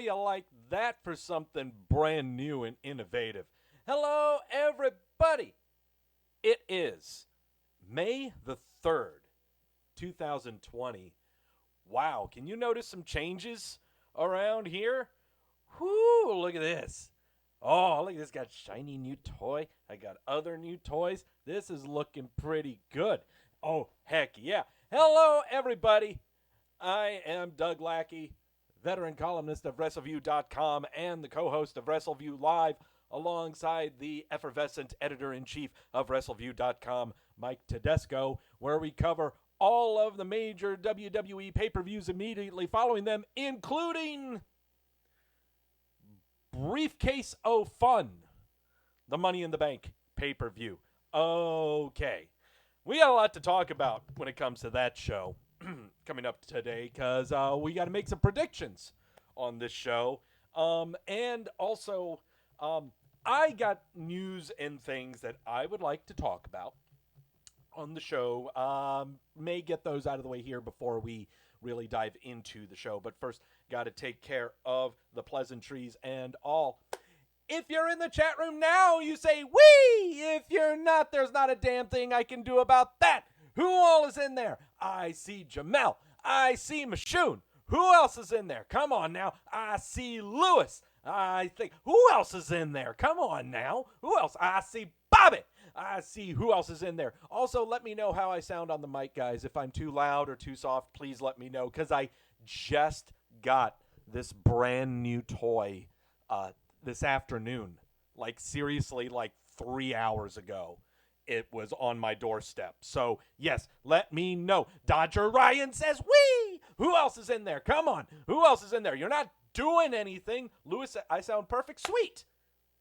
you like that for something brand new and innovative? Hello, everybody. It is May the 3rd, 2020. Wow, can you notice some changes around here? Whoo, look at this. Oh, look at this. Got shiny new toy. I got other new toys. This is looking pretty good. Oh, heck yeah. Hello, everybody. I am Doug Lackey, veteran columnist of Wrestleview.com and the co-host of Wrestleview Live, alongside the effervescent editor-in-chief of Wrestleview.com, Mike Tedesco, where we cover all of the major WWE pay-per-views immediately following them, including Briefcase O Fun, the Money in the Bank pay-per-view. Okay. We got a lot to talk about when it comes to that show coming up today, because we got to make some predictions on this show. And also, I got news and things that I would like to talk about on the show. May get those out of the way here before we really dive into the show. But first, got to take care of the pleasantries and all. If you're in the chat room now, you say, wee! If you're not, there's not a damn thing I can do about that. Who all is in there? I see Jamel. I see Mashoon. Who else is in there? Come on now. I see Lewis. I think, who else is in there? Come on now. Who else? I see Bobby. I see who else is in there. Also, let me know how I sound on the mic, guys. If I'm too loud or too soft, please let me know, because I just got this brand new toy this afternoon. Like, seriously, like 3 hours ago. It was on my doorstep. So, yes, let me know. Dodger Ryan says, wee! Who else is in there? Come on. Who else is in there? You're not doing anything. Lewis, I sound perfect. Sweet.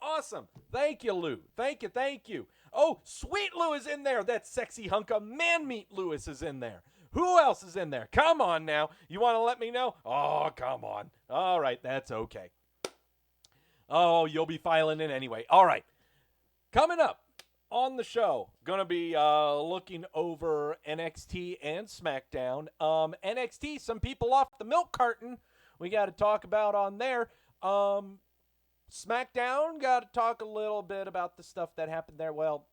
Awesome. Thank you, Lou. Thank you. Oh, Sweet Lou is in there. That sexy hunk of man-meat Lewis is in there. Who else is in there? Come on now. You want to let me know? Oh, come on. All right, that's okay. Oh, you'll be filing in anyway. All right. Coming up on the show, going to be looking over NXT and SmackDown. NXT, some people off the milk carton we got to talk about on there. SmackDown, got to talk a little bit about the stuff that happened there. Well,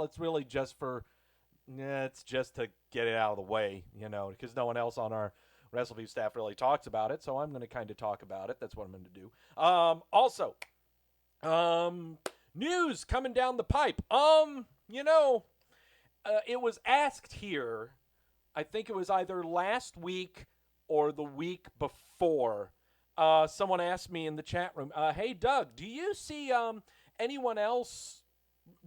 it's really just it's just to get it out of the way, because no one else on our Wrestleview staff really talks about it, so I'm going to kind of talk about it. That's what I'm going to do. Also, news coming down the pipe. It was asked here, I think it was either last week or the week before. Someone asked me in the chat room, hey, Doug, do you see anyone else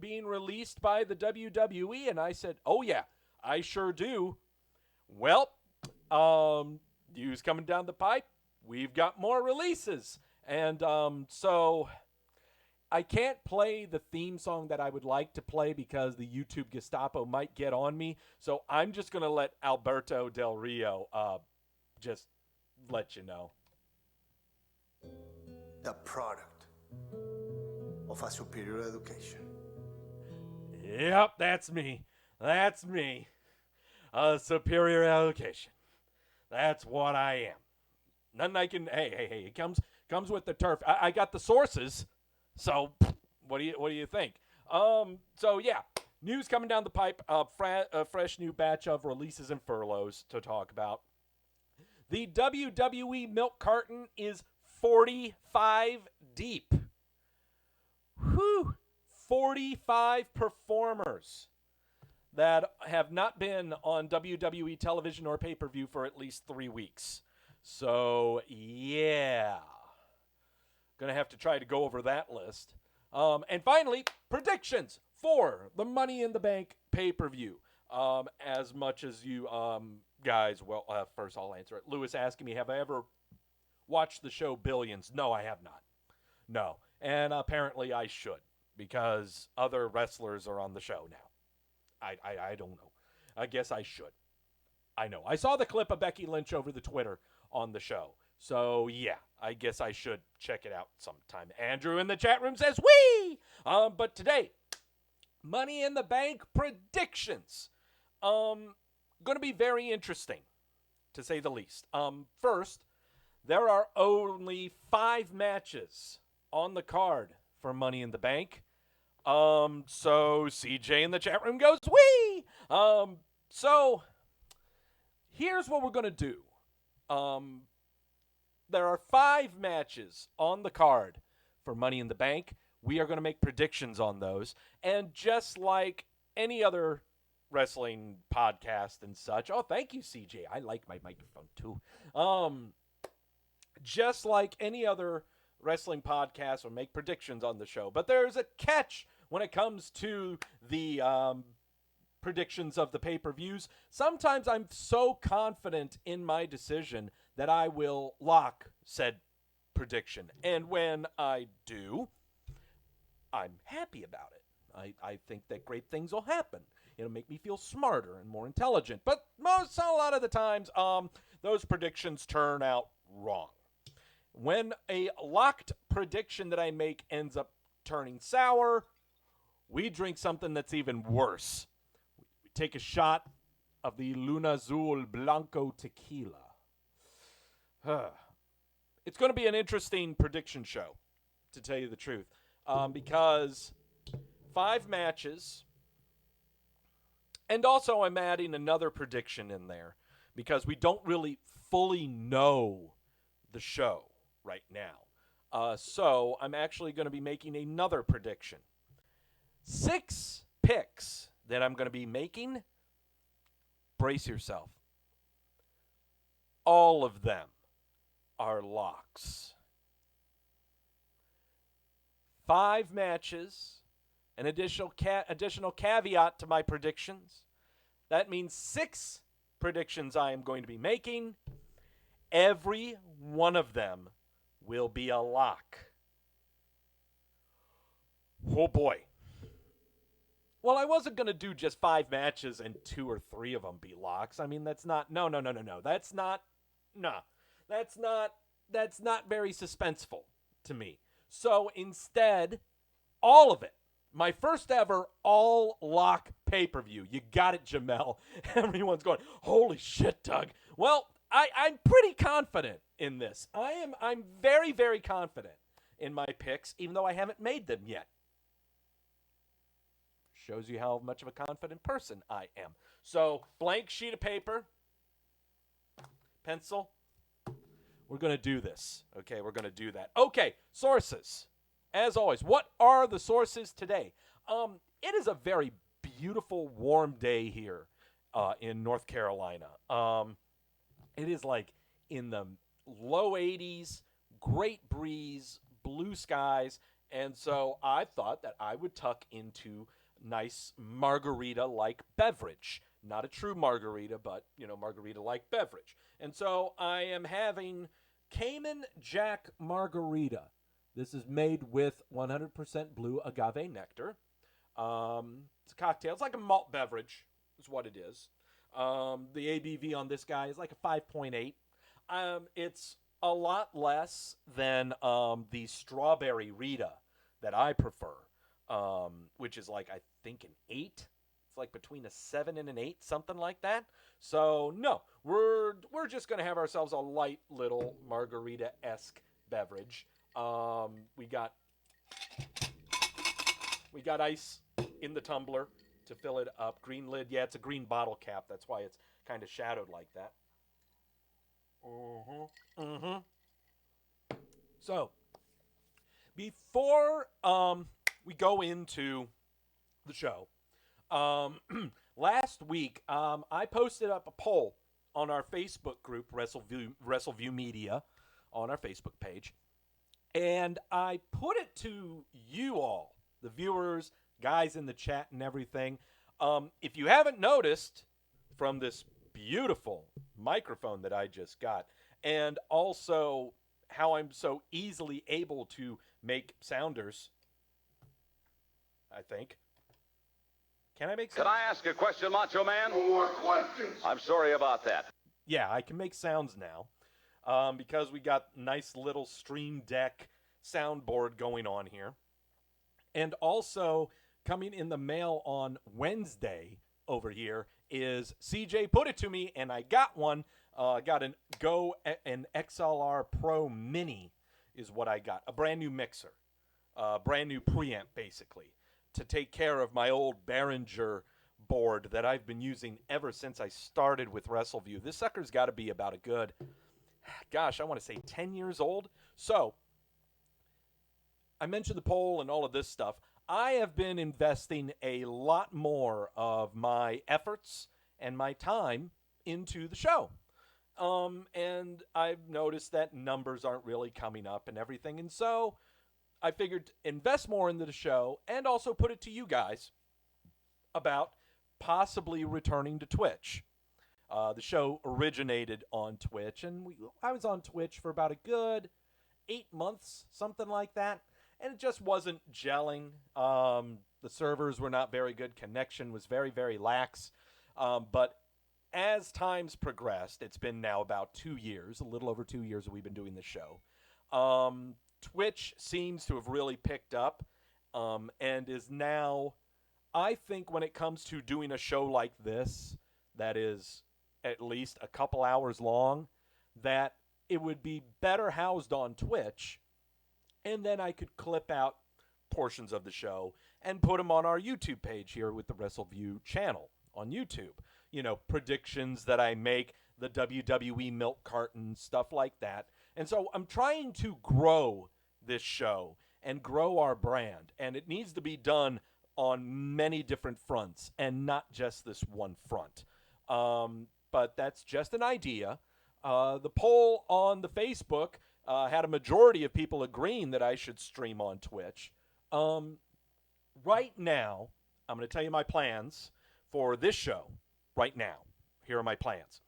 being released by the WWE? And I said, oh, yeah, I sure do. Well, news coming down the pipe. We've got more releases. And so I can't play the theme song that I would like to play because the YouTube Gestapo might get on me. So I'm just going to let Alberto Del Rio just let you know. The product of a superior education. Yep, that's me. A superior education. That's what I am. Nothing I can. Hey! It comes with the turf. I got the sources. So what do you think? So yeah, news coming down the pipe. A fresh new batch of releases and furloughs to talk about. The WWE milk carton is 45 deep. Whew. 45 performers that have not been on WWE television or pay-per-view for at least 3 weeks. So, yeah. Going to have to try to go over that list. And finally, predictions for the Money in the Bank pay-per-view. As much as you guys, well, first I'll answer it. Lewis asking me, have I ever watched the show Billions? No, I have not. No. And apparently I should, because other wrestlers are on the show now. I don't know. I guess I should. I know. I saw the clip of Becky Lynch over the Twitter on the show. So, yeah, I guess I should check it out sometime. Andrew in the chat room says, wee! But today, Money in the Bank predictions. Going to be very interesting, to say the least. First, there are only 5 matches on the card for Money in the Bank. So CJ in the chat room goes, wee! So here's what we're going to do. There are 5 matches on the card for Money in the Bank. We are going to make predictions on those. And just like any other wrestling podcast and such, oh, thank you, CJ. I like my microphone too. Just like any other wrestling podcast, we'll make predictions on the show. But there's a catch when it comes to the predictions of the pay-per-views. Sometimes I'm so confident in my decision that I will lock said prediction. And when I do, I'm happy about it. I think that great things will happen. It'll make me feel smarter and more intelligent. But a lot of the times, those predictions turn out wrong. When a locked prediction that I make ends up turning sour, we drink something that's even worse. We take a shot of the Luna Azul Blanco tequila. It's going to be an interesting prediction show, to tell you the truth, because 5 matches, and also I'm adding another prediction in there because we don't really fully know the show right now. So I'm actually going to be making another prediction. 6 picks that I'm going to be making. Brace yourself. All of them are locks. 5 matches. An additional caveat to my predictions. That means 6 predictions I am going to be making. Every one of them will be a lock. Oh boy. Well, I wasn't going to do just 5 matches and 2 or 3 of them be locks. I mean, that's not, no. That's not very suspenseful to me. So instead, all of it. My first ever all-lock pay-per-view. You got it, Jamel. Everyone's going, holy shit, Doug. Well, I'm pretty confident in this. I'm very, very confident in my picks, even though I haven't made them yet. Shows you how much of a confident person I am. So, blank sheet of paper, pencil. We're going to do this. Okay, we're going to do that. Okay, sources. As always, what are the sources today? It is a very beautiful, warm day here in North Carolina. It is like in the low 80s, great breeze, blue skies, and so I thought that I would tuck into nice margarita-like beverage. Not a true margarita, but, margarita-like beverage. And so I am having Cayman Jack Margarita. This is made with 100% blue agave nectar. It's a cocktail. It's like a malt beverage is what it is. The ABV on this guy is like a 5.8. It's a lot less than the strawberry Rita that I prefer, which is like, I think, an 8. It's like between a 7 and an 8, something like that. So, no, we're just going to have ourselves a light little margarita-esque beverage. We got ice in the tumbler to fill it up. Green lid. Yeah, it's a green bottle cap. That's why it's kind of shadowed like that. So, before we go into the show, last week I posted up a poll on our Facebook group, Wrestleview Media, on our Facebook page. And I put it to you all, the viewers, guys in the chat and everything. If you haven't noticed from this beautiful microphone that I just got, and also how I'm so easily able to make sounders, I think. Can I make sounds? Can I ask a question, Macho Man? More questions. I'm sorry about that. Yeah, I can make sounds now. Because we got nice little Stream Deck soundboard going on here. And also, coming in the mail on Wednesday over here is CJ put it to me, and I got one, I got an XLR Pro Mini is what I got. A brand new mixer. Brand new preamp, basically, to take care of my old Behringer board that I've been using ever since I started with Wrestleview. This sucker's got to be about a good, gosh, I want to say 10 years old. So, I mentioned the poll and all of this stuff. I have been investing a lot more of my efforts and my time into the show. And I've noticed that numbers aren't really coming up and everything. And so I figured invest more into the show and also put it to you guys about possibly returning to Twitch. The show originated on Twitch, and I was on Twitch for about a good 8 months, something like that. And it just wasn't gelling. The servers were not very good. Connection was very, very lax. But as times progressed, it's been now about 2 years, a little over 2 years that we've been doing this show. Twitch seems to have really picked up and is now, I think when it comes to doing a show like this, that is at least a couple hours long, that it would be better housed on Twitch, and then I could clip out portions of the show and put them on our YouTube page here with the Wrestleview channel on YouTube. You know, predictions that I make, the WWE milk carton, stuff like that. And so I'm trying to grow this show and grow our brand, and it needs to be done on many different fronts and not just this one front. But that's just an idea. The poll on the Facebook had a majority of people agreeing that I should stream on Twitch. Right now, I'm going to tell you my plans for this show right now. Here are my plans.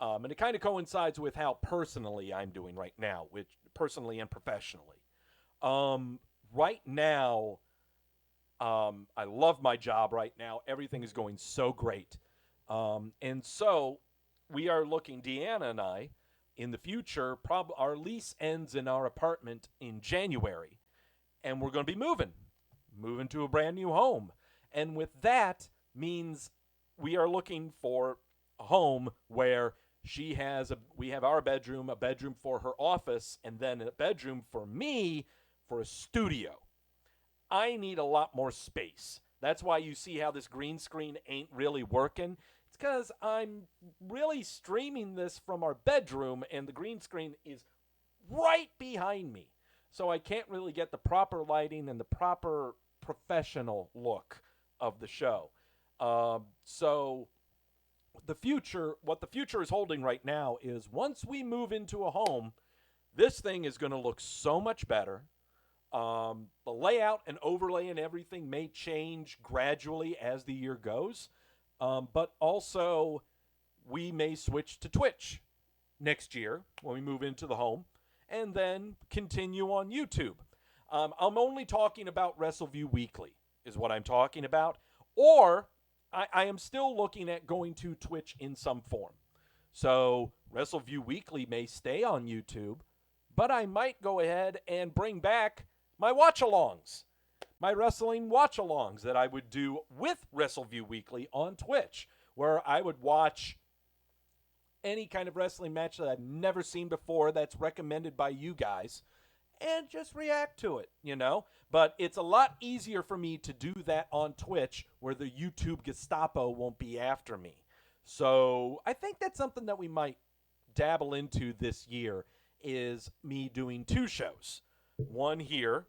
And it kind of coincides with how personally I'm doing right now, which personally and professionally. Right now, I love my job right now. Everything is going so great. And so we are looking, Deanna and I, in the future, our lease ends in our apartment in January. And we're going to be moving to a brand new home. And with that means we are looking for a home where we have our bedroom, a bedroom for her office, and then a bedroom for me for a studio. I need a lot more space. That's why you see how this green screen ain't really working. It's because I'm really streaming this from our bedroom, and the green screen is right behind me. So I can't really get the proper lighting and the proper professional look of the show. So what the future is holding right now is once we move into a home, this thing is going to look so much better. The layout and overlay and everything may change gradually as the year goes. But also, we may switch to Twitch next year when we move into the home and then continue on YouTube. I'm only talking about Wrestleview Weekly is what I'm talking about. Or I am still looking at going to Twitch in some form. So Wrestleview Weekly may stay on YouTube, but I might go ahead and bring back my watch-alongs, my wrestling watch-alongs that I would do with Wrestleview Weekly on Twitch, where I would watch any kind of wrestling match that I've never seen before that's recommended by you guys and just react to it, you know? But it's a lot easier for me to do that on Twitch where the YouTube Gestapo won't be after me. So I think that's something that we might dabble into this year is me doing two shows. One here,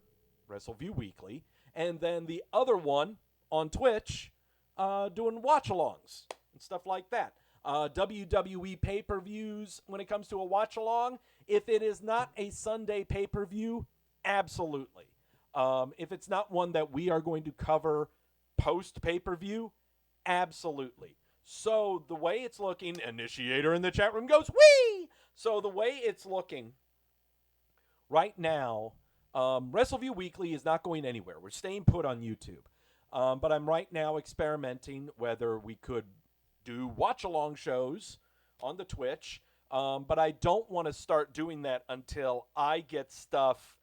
Wrestleview Weekly, and then the other one on Twitch doing watch-alongs and stuff like that. WWE pay-per-views, when it comes to a watch-along, if it is not a Sunday pay-per-view, absolutely. If it's not one that we are going to cover post-pay-per-view, absolutely. So the way it's looking, Initiator in the chat room goes, whee! So the way it's looking right now, Wrestleview Weekly is not going anywhere. We're staying put on YouTube. But I'm right now experimenting whether we could do watch-along shows on the Twitch. But I don't want to start doing that until I get stuff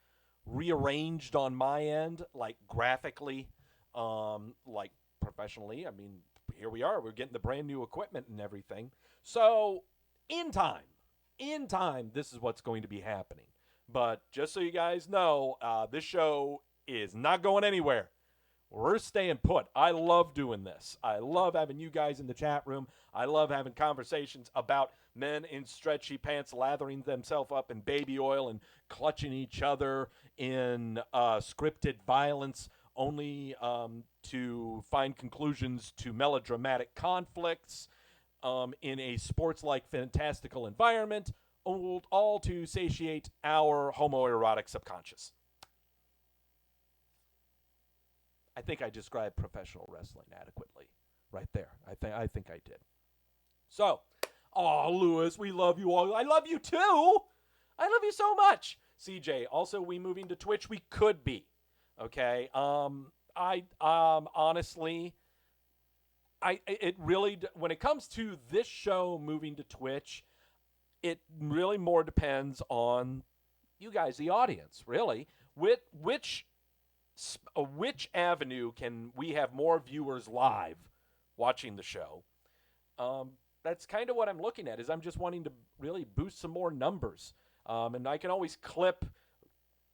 rearranged on my end, like graphically, like professionally. I mean, here we are. We're getting the brand new equipment and everything. So In time, this is what's going to be happening. But just so you guys know, this show is not going anywhere. We're staying put. I love doing this. I love having you guys in the chat room. I love having conversations about men in stretchy pants lathering themselves up in baby oil and clutching each other in scripted violence, only to find conclusions to melodramatic conflicts in a sports-like fantastical environment, all to satiate our homoerotic subconscious. I think I described professional wrestling adequately right there. I think I did. So, Lewis, we love you all. I love you too. I love you so much. CJ, also, we moving to Twitch? We could be. Okay. Honestly, it really, when it comes to this show moving to Twitch, it really more depends on you guys, the audience, really. Which avenue can we have more viewers live watching the show? That's kind of what I'm looking at, is I'm just wanting to really boost some more numbers. And I can always clip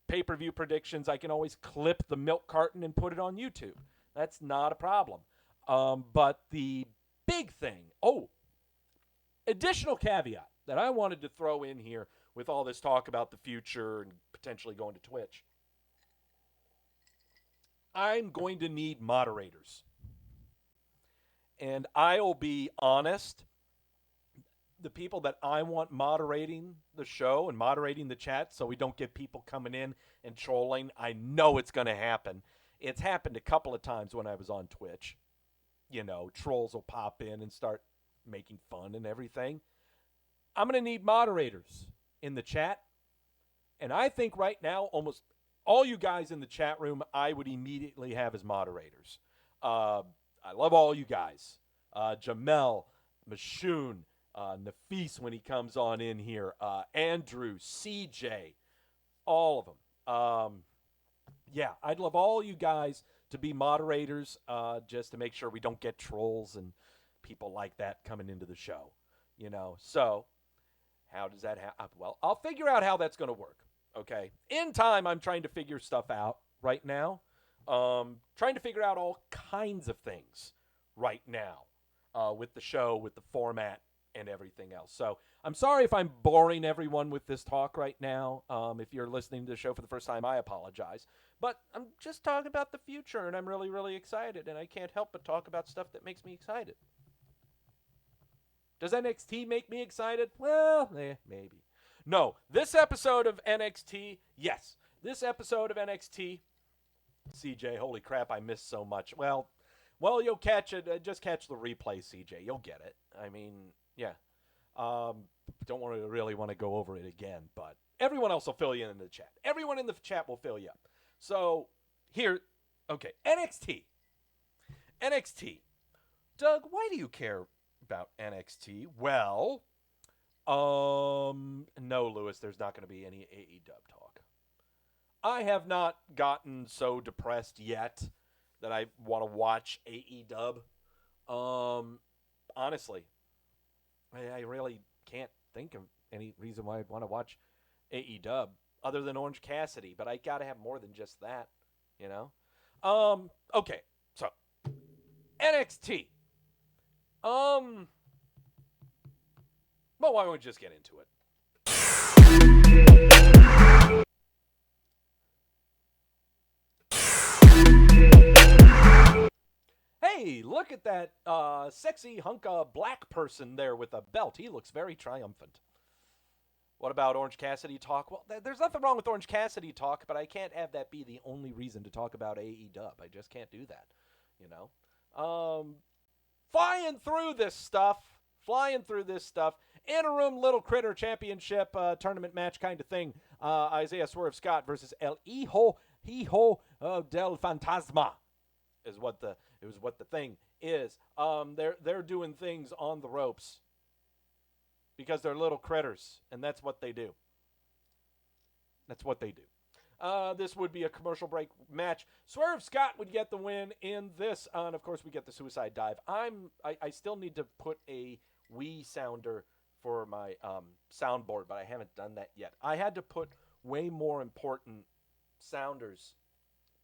pay-per-view predictions. I can always clip the milk carton and put it on YouTube. That's not a problem. But the big thing, additional caveat that I wanted to throw in here with all this talk about the future and potentially going to Twitch. I'm going to need moderators. And I'll be honest, the people that I want moderating the show and moderating the chat so we don't get people coming in and trolling, I know it's going to happen. It's happened a couple of times when I was on Twitch. You know, trolls will pop in and start making fun and everything. I'm going to need moderators in the chat. And I think right now, almost all you guys in the chat room, I would immediately have as moderators. I love all you guys. Jamel, Mashoon, Nafis when he comes on in here, Andrew, CJ, all of them. Yeah, I'd love all you guys to be moderators just to make sure we don't get trolls and people like that coming into the show. You know, so how does that happen? Well, I'll figure out how that's going to work. Okay. In time, I'm trying to figure stuff out right now. Trying to figure out all kinds of things right now with the show, with the format, and everything else. So I'm sorry if I'm boring everyone with this talk right now. If you're listening to the show for the first time, I apologize. But I'm just talking about the future, and I'm really, really excited, and I can't help but talk about stuff that makes me excited. Does NXT make me excited? Well, maybe. No, this episode of NXT, yes. This episode of NXT, CJ, holy crap, I missed so much. Well, you'll catch it. Just catch the replay, CJ. You'll get it. I mean, yeah. Don't really want to go over it again, but everyone else will fill you in the chat. Everyone in the chat will fill you up. So, here, okay, NXT. Doug, why do you care about NXT? Well, no, Lewis, there's not going to be any AEW talk. I have not gotten so depressed yet that I want to watch AEW. Honestly, I really can't think of any reason why I'd want to watch AEW other than Orange Cassidy, but I got to have more than just that, you know? Okay, so NXT. Well, why don't we just get into it? Hey, look at that sexy hunk of black person there with a belt. He looks very triumphant. What about Orange Cassidy talk? Well, there's nothing wrong with Orange Cassidy talk, but I can't have that be the only reason to talk about AEW. I just can't do that, you know? Flying through this stuff. Interim Little Critter Championship tournament match kind of thing. Isaiah Swerve Scott versus El Hijo del Fantasma is what the thing is. They're doing things on the ropes because they're little critters, and that's what they do. This would be a commercial break match. Swerve Scott would get the win in this, and of course we get the suicide dive. I still need to put a Wii sounder for my soundboard, but I haven't done that yet. I had to put way more important sounders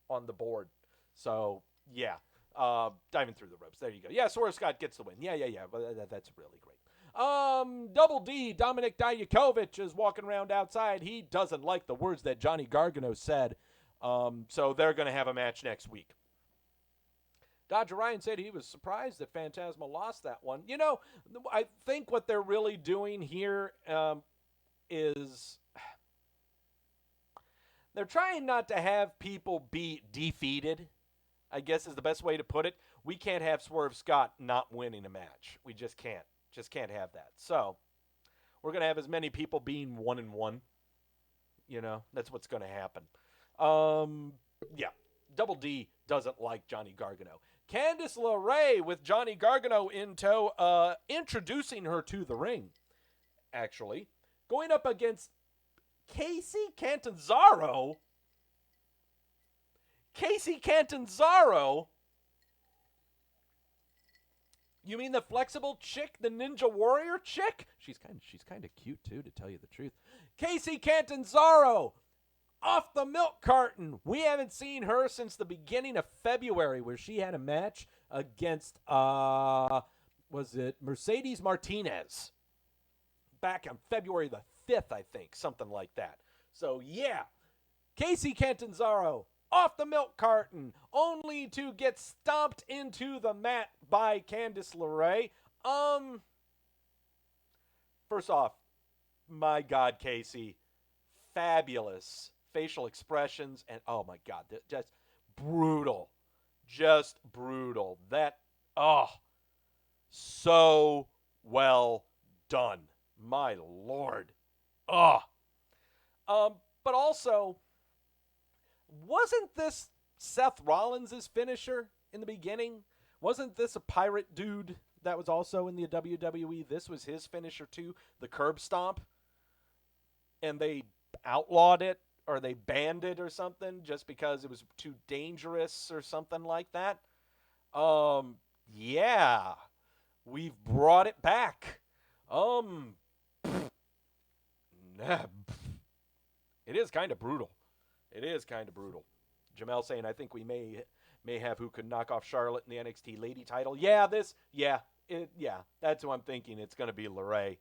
on the board. So, yeah. Diving through the ropes. There you go. Yeah, Swerve Scott gets the win. Yeah. But that's really great. Double D, Dominic Dijakovic is walking around outside. He doesn't like the words that Johnny Gargano said. So they're going to have a match next week. Dodger Ryan said he was surprised that Phantasma lost that one. You know, I think what they're really doing here is they're trying not to have people be defeated, I guess is the best way to put it. We can't have Swerve Scott not winning a match. We just can't. Just can't have that. So we're going to have as many people being 1-1. You know, that's what's going to happen. Yeah. Double D doesn't like Johnny Gargano. Candice LeRae with Johnny Gargano in tow, introducing her to the ring, actually. Going up against Casey Catanzaro. Casey Catanzaro? You mean the flexible chick, the Ninja Warrior chick? She's kind of cute too, to tell you the truth. Casey Catanzaro off the milk carton. We haven't seen her since the beginning of February, where she had a match against was it Mercedes Martinez back on February the 5th, I think, something like that. So yeah, Casey Catanzaro off the milk carton, only to get stomped into the mat by Candice LeRae. First off, my God, Casey, fabulous facial expressions, and oh my God, just brutal. Just brutal. That, so well done. My Lord. But also, wasn't this Seth Rollins' finisher in the beginning? Wasn't this a pirate dude that was also in the WWE? This was his finisher too, the curb stomp. And they outlawed it, or they banned it or something, just because it was too dangerous or something like that. Yeah. We've brought it back. It is kind of brutal. It is kind of brutal. Jamel saying, I think we may have who could knock off Charlotte in the NXT lady title. Yeah, that's who I'm thinking. It's going to be LeRae.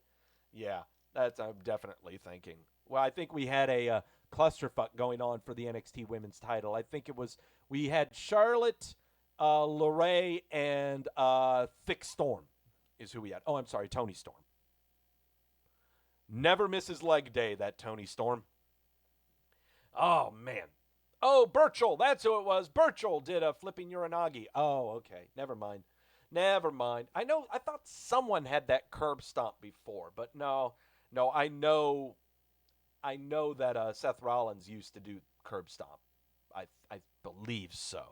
Yeah, that's I'm definitely thinking. Well, I think we had a clusterfuck going on for the NXT women's title. I think we had Charlotte, LeRae, and Thick Storm is who we had. Oh, I'm sorry, Tony Storm. Never misses leg day, that Tony Storm. Oh, man. Oh, Burchell, that's who it was. Burchell did a flipping Uranagi. Oh, okay. Never mind. I thought someone had that curb stomp before, but no, I know that Seth Rollins used to do curb stomp. I believe so.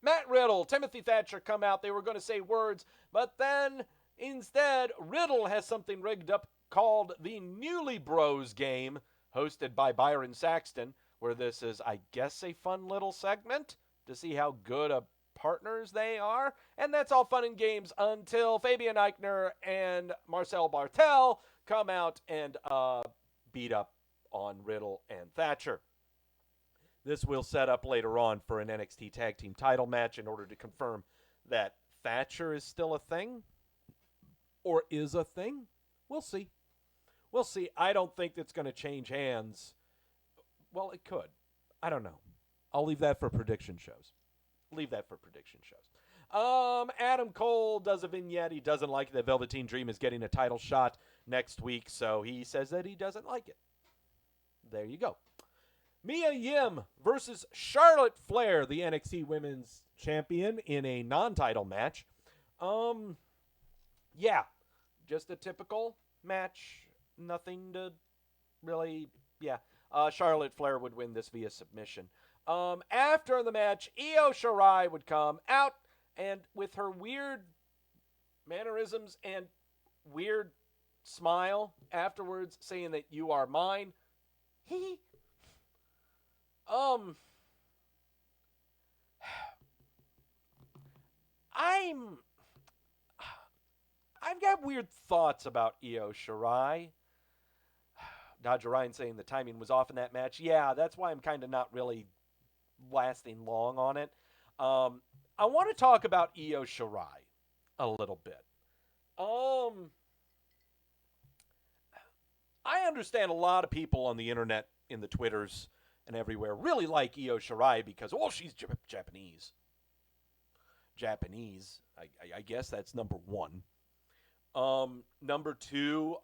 Matt Riddle, Timothy Thatcher come out. They were going to say words, but then instead, Riddle has something rigged up called the Newly Bros game, hosted by Byron Saxton, where this is, I guess, a fun little segment to see how good of partners they are. And that's all fun and games until Fabian Eichner and Marcel Bartel come out and beat up on Riddle and Thatcher. This will set up later on for an NXT Tag Team title match in order to confirm that Thatcher is still a thing or is a thing. We'll see. I don't think it's going to change hands. Well, it could. I don't know. I'll leave that for prediction shows. Adam Cole does a vignette. He doesn't like that Velveteen Dream is getting a title shot next week, so he says that he doesn't like it. There you go. Mia Yim versus Charlotte Flair, the NXT Women's Champion, in a non-title match. Yeah, just a typical match. Nothing to really, Charlotte Flair would win this via submission. After the match, Io Shirai would come out, and with her weird mannerisms and weird smile afterwards, saying that you are mine. weird thoughts about Io Shirai. Dodger Ryan saying the timing was off in that match. Yeah, that's why I'm kind of not really lasting long on it. I want to talk about Io Shirai a little bit. I understand a lot of people on the internet, in the Twitters and everywhere, really like Io Shirai because, she's Japanese. Japanese, I guess that's number one. Number two,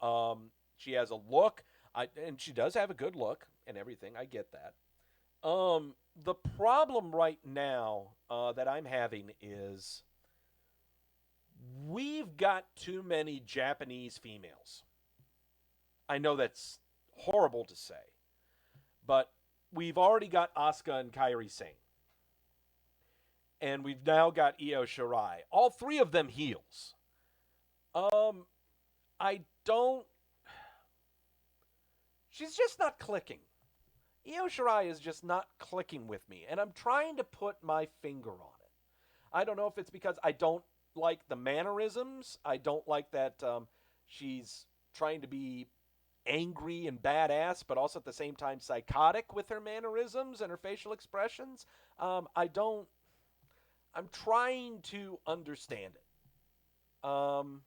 she has a look, and she does have a good look and everything. I get that. The problem right now that I'm having is we've got too many Japanese females. I know that's horrible to say, but we've already got Asuka and Kairi Sane. And we've now got Io Shirai. All three of them heels. She's just not clicking. Io Shirai is just not clicking with me, and I'm trying to put my finger on it. I don't know if it's because I don't like the mannerisms. I don't like that she's trying to be angry and badass, but also at the same time psychotic with her mannerisms and her facial expressions. I'm trying to understand it. I'm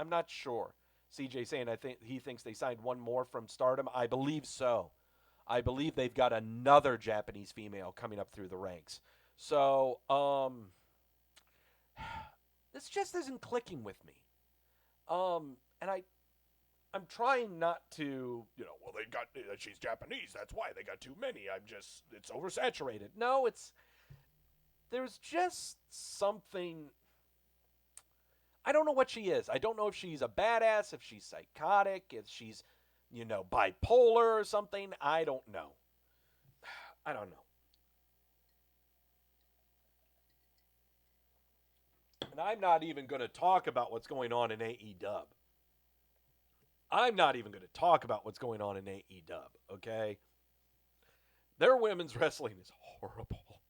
not sure. CJ saying he thinks they signed one more from Stardom. I believe so. I believe they've got another Japanese female coming up through the ranks. So, this just isn't clicking with me. And I'm trying not to, she's Japanese, that's why they got too many. It's oversaturated. No, there's just something. I don't know what she is. I don't know if she's a badass, if she's psychotic, if she's, bipolar or something. I don't know. I don't know. And I'm not even going to talk about what's going on in AEW. I'm not even going to talk about what's going on in AEW, okay? Their women's wrestling is horrible.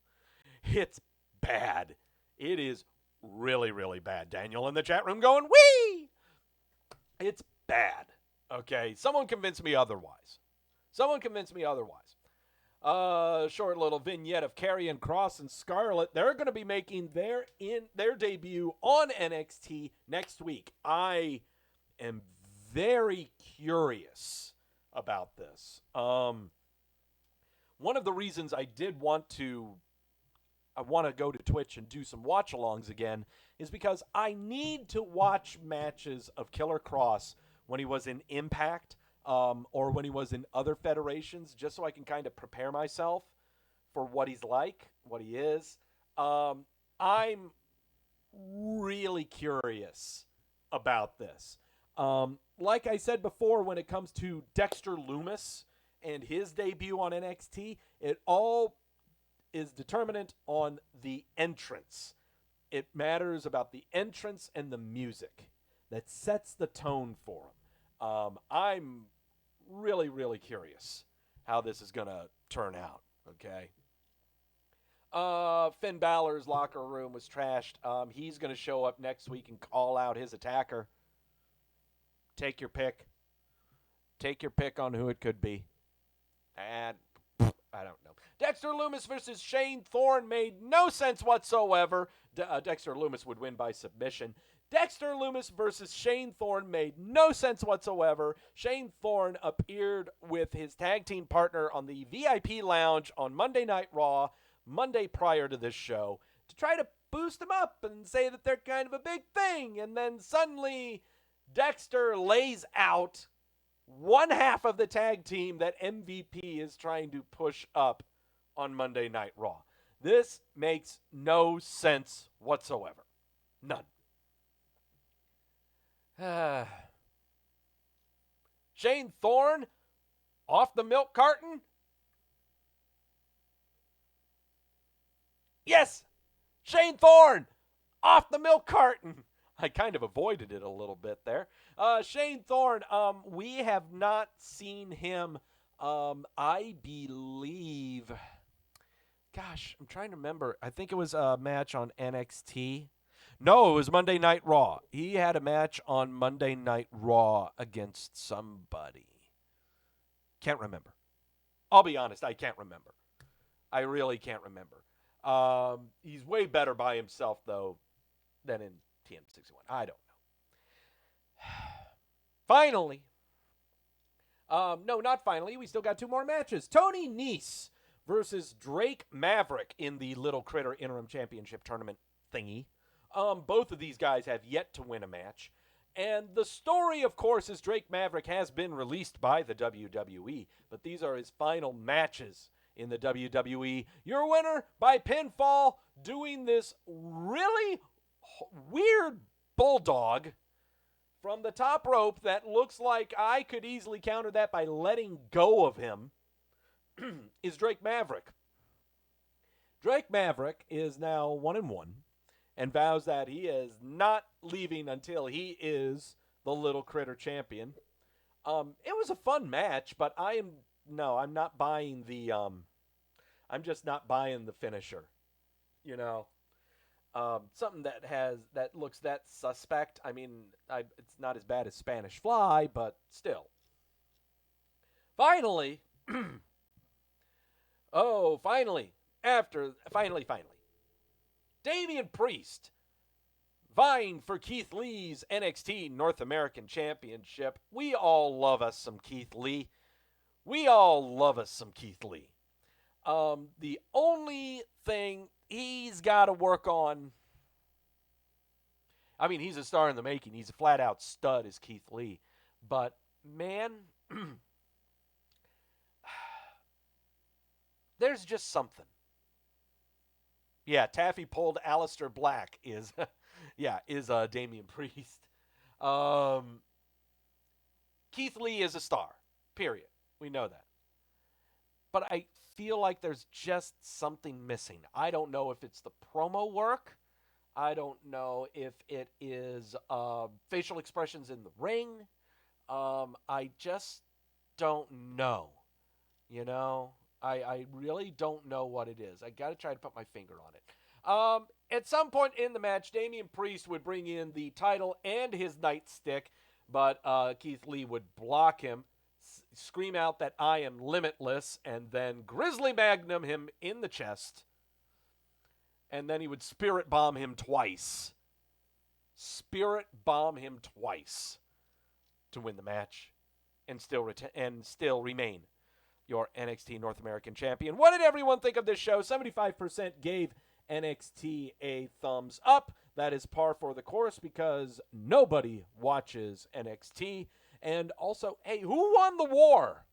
It's bad. It is really, really bad. Daniel in the chat room going, wee! It's bad, okay? Someone convince me otherwise. Short little vignette of Karrion Kross and Scarlett. They're going to be making their debut on NXT next week. I am very curious about this. One of the reasons I want to go to Twitch and do some watch-alongs again is because I need to watch matches of Killer Kross when he was in Impact or when he was in other federations, just so I can kind of prepare myself for what he's like, what he is. I'm really curious about this. Like I said before, when it comes to Dexter Lumis and his debut on NXT, it all is determinant on the entrance. It matters about the entrance and the music that sets the tone for him. I'm really, really curious how this is going to turn out, okay? Finn Balor's locker room was trashed. He's going to show up next week and call out his attacker. Take your pick. Take your pick on who it could be. And I don't know. Dexter Lumis versus Shane Thorne made no sense whatsoever. Dexter Lumis would win by submission. Dexter Lumis versus Shane Thorne made no sense whatsoever. Shane Thorne appeared with his tag team partner on the VIP lounge on Monday Night Raw, Monday prior to this show, to try to boost them up and say that they're kind of a big thing. And then suddenly Dexter lays out one half of the tag team that MVP is trying to push up on Monday Night Raw. This makes no sense whatsoever. None. Shane Thorne off the milk carton? Yes! Shane Thorne off the milk carton. I kind of avoided it a little bit there. Shane Thorne, we have not seen him, I believe, gosh, I'm trying to remember. I think it was a match on NXT. No, it was Monday Night Raw. He had a match on Monday Night Raw against somebody. Can't remember. I'll be honest, I can't remember. I really can't remember. He's way better by himself, though, than in TM61. I don't know. Finally. No, not finally. We still got 2 more matches. Tony Nese versus Drake Maverick in the Little Critter Interim Championship Tournament thingy. Both of these guys have yet to win a match. And the story, of course, is Drake Maverick has been released by the WWE, but these are his final matches in the WWE. Your winner by pinfall, doing this really weird bulldog from the top rope that looks like I could easily counter that by letting go of him, is Drake Maverick. Drake Maverick is now 1-1 and vows that he is not leaving until he is the Little Critter champion. It was a fun match, but I'm not buying the I'm just not buying the finisher. You know, something that looks that suspect. I mean, it's not as bad as Spanish Fly, but still. Finally, finally, Damian Priest vying for Keith Lee's NXT North American Championship. We all love us some Keith Lee. The only thing he's got to work on, I mean, he's a star in the making. He's a flat-out stud as Keith Lee. But, man, there's just something. Yeah, Taffy pulled Aleister Black is Damian Priest. Keith Lee is a star, period. We know that. But I feel like there's just something missing. I don't know if it's the promo work. I don't know if it is facial expressions in the ring. I just don't know. You know? I really don't know what it is. I got to try to put my finger on it. At some point in the match, Damian Priest would bring in the title and his nightstick, but Keith Lee would block him, scream out that I am limitless, and then Grizzly Magnum him in the chest, and then he would spirit bomb him twice. Spirit bomb him twice to win the match and still remain your NXT North American champion. What did everyone think of this show? 75% gave NXT a thumbs up. That is par for the course because nobody watches NXT. And also, hey, who won the war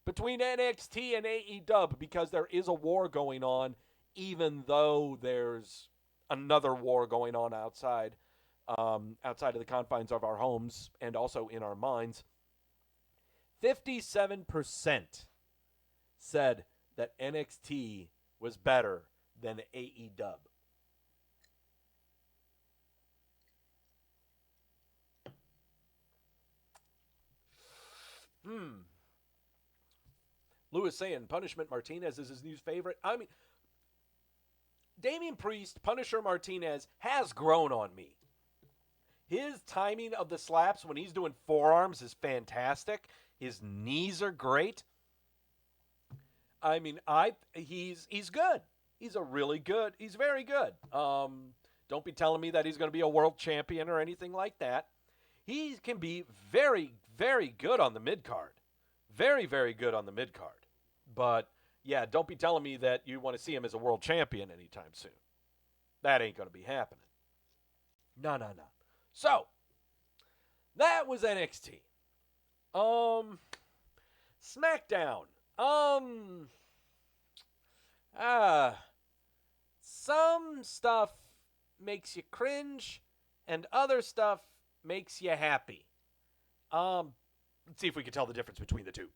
between NXT and AEW? Because there is a war going on, even though there's another war going on outside of the confines of our homes and also in our minds. 57% said that NXT was better than AEW. Lewis saying Punishment Martinez is his new favorite. I mean, Damian Priest, Punisher Martinez, has grown on me. His timing of the slaps when he's doing forearms is fantastic. His knees are great. I mean, he's good. He's very good. Don't be telling me that he's going to be a world champion or anything like that. He can be very, very good on the mid-card. Very, very good on the mid-card. But, yeah, don't be telling me that you want to see him as a world champion anytime soon. That ain't going to be happening. No. So, that was NXT. SmackDown. Some stuff makes you cringe, and other stuff makes you happy. Let's see if we can tell the difference between the two.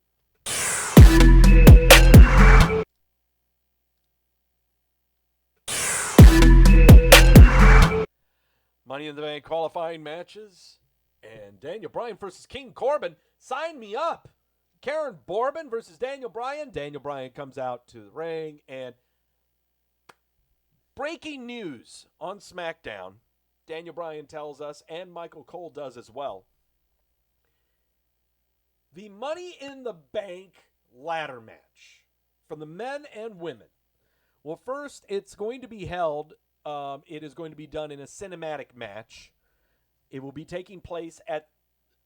Money in the Bank qualifying matches. And Daniel Bryan versus King Corbin. Sign me up. Karen Corbin versus Daniel Bryan. Daniel Bryan comes out to the ring. And breaking news on SmackDown. Daniel Bryan tells us, and Michael Cole does as well, the Money in the Bank ladder match from the men and women. Well, first, it's going to be held, it is going to be done in a cinematic match. It will be taking place at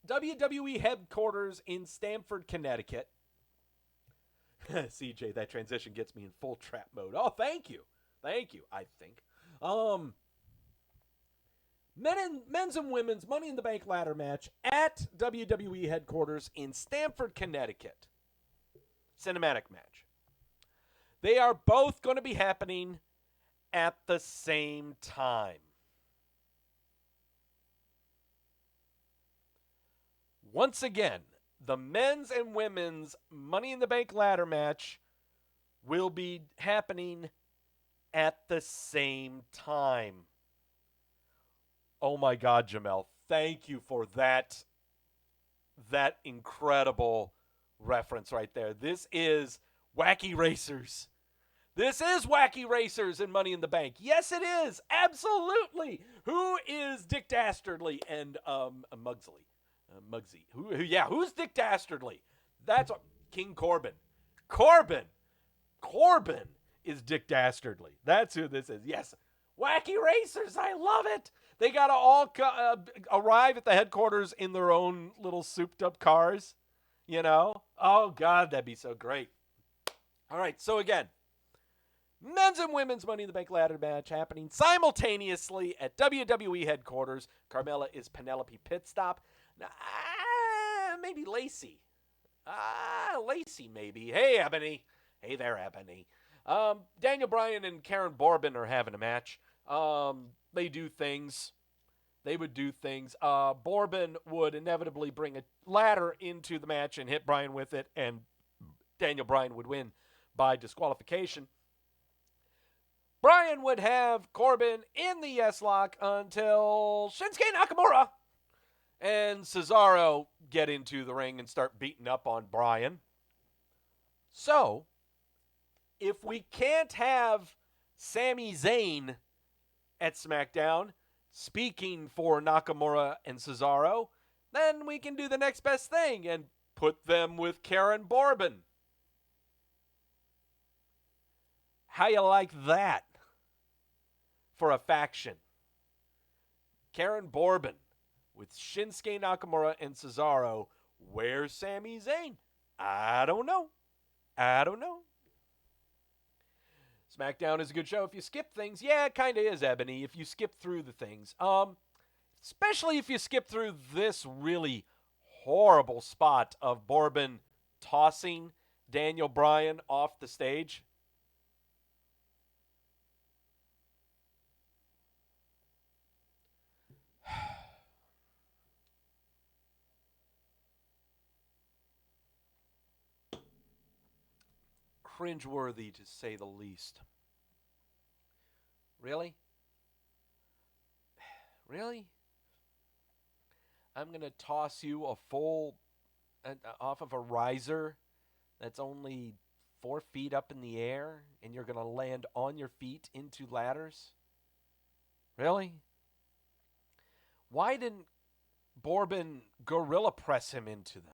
WWE headquarters in Stamford, Connecticut. CJ, that transition gets me in full trap mode. Oh, thank you. Thank you, I think. Men's and women's Money in the Bank ladder match at WWE headquarters in Stamford, Connecticut. Cinematic match. They are both going to be happening at the same time. Once again, the men's and women's Money in the Bank ladder match will be happening at the same time. Oh my God, Jamel. Thank you for that incredible reference right there. This is Wacky Racers. This is Wacky Racers and Money in the Bank. Yes, it is. Absolutely. Who is Dick Dastardly and Mugsley? Muggsy. Who's Dick Dastardly? That's King Corbin. Corbin is Dick Dastardly. That's who this is. Yes. Wacky Racers. I love it. They got to all arrive at the headquarters in their own little souped up cars. You know? Oh, God, that'd be so great. All right, so again, men's and women's Money in the Bank ladder match happening simultaneously at WWE headquarters. Carmella is Penelope Pitstop. Maybe Lacey. Lacey, maybe. Hey, Ebony. Hey there, Ebony. Daniel Bryan and Karen Bourbon are having a match. They do things. They would do things. Bourbon would inevitably bring a ladder into the match and hit Bryan with it, and Daniel Bryan would win by disqualification. Bryan would have Corbin in the yes lock until Shinsuke Nakamura and Cesaro get into the ring and start beating up on Bryan. So, if we can't have Sami Zayn at SmackDown speaking for Nakamura and Cesaro, then we can do the next best thing and put them with Karen Bourbon. How you like that for a faction? Karen Bourbon with Shinsuke Nakamura and Cesaro. Where's Sami Zayn? I don't know. SmackDown is a good show if you skip things. Yeah, it kind of is, Ebony, if you skip through the things. Especially if you skip through this really horrible spot of Bourbon tossing Daniel Bryan off the stage. Cringeworthy, to say the least. Really? Really? I'm going to toss you a full off of a riser that's only 4 feet up in the air, and you're going to land on your feet into ladders? Really? Why didn't Bourbon gorilla press him into them?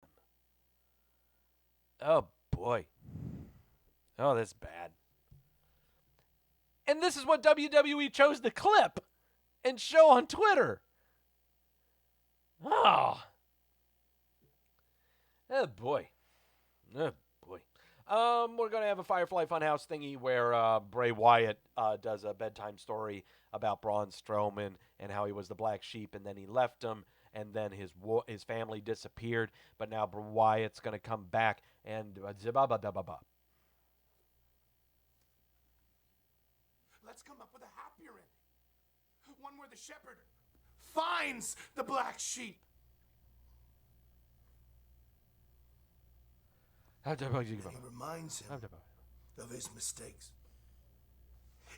Oh, boy. Oh, that's bad. And this is what WWE chose to clip and show on Twitter. Oh boy. Oh, boy. We're going to have a Firefly Funhouse thingy where Bray Wyatt does a bedtime story about Braun Strowman and how he was the black sheep, and then he left him, and then his family disappeared, but now Bray Wyatt's going to come back and Let's come up with a happier ending. One where the shepherd finds the black sheep. And he reminds him of his mistakes.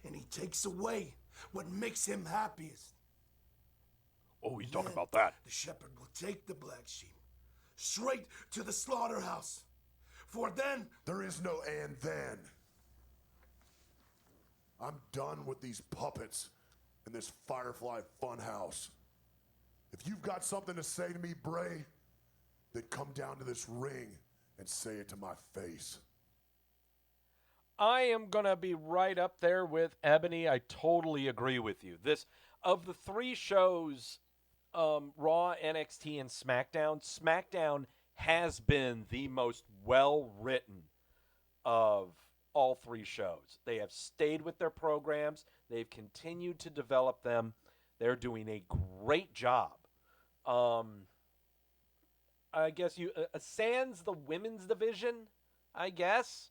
And he takes away what makes him happiest. Oh, he's talking about that. The shepherd will take the black sheep straight to the slaughterhouse. For then... There is no and then. I'm done with these puppets. in this Firefly Funhouse. If you've got something to say to me, Bray, then come down to this ring and say it to my face. I am going to be right up there with Ebony. I totally agree with you. This, of the three shows, Raw, NXT, and SmackDown has been the most well-written of all three shows. They have stayed with their programs. They've continued to develop them. They're doing a great job. I guess you sans the women's division, I guess.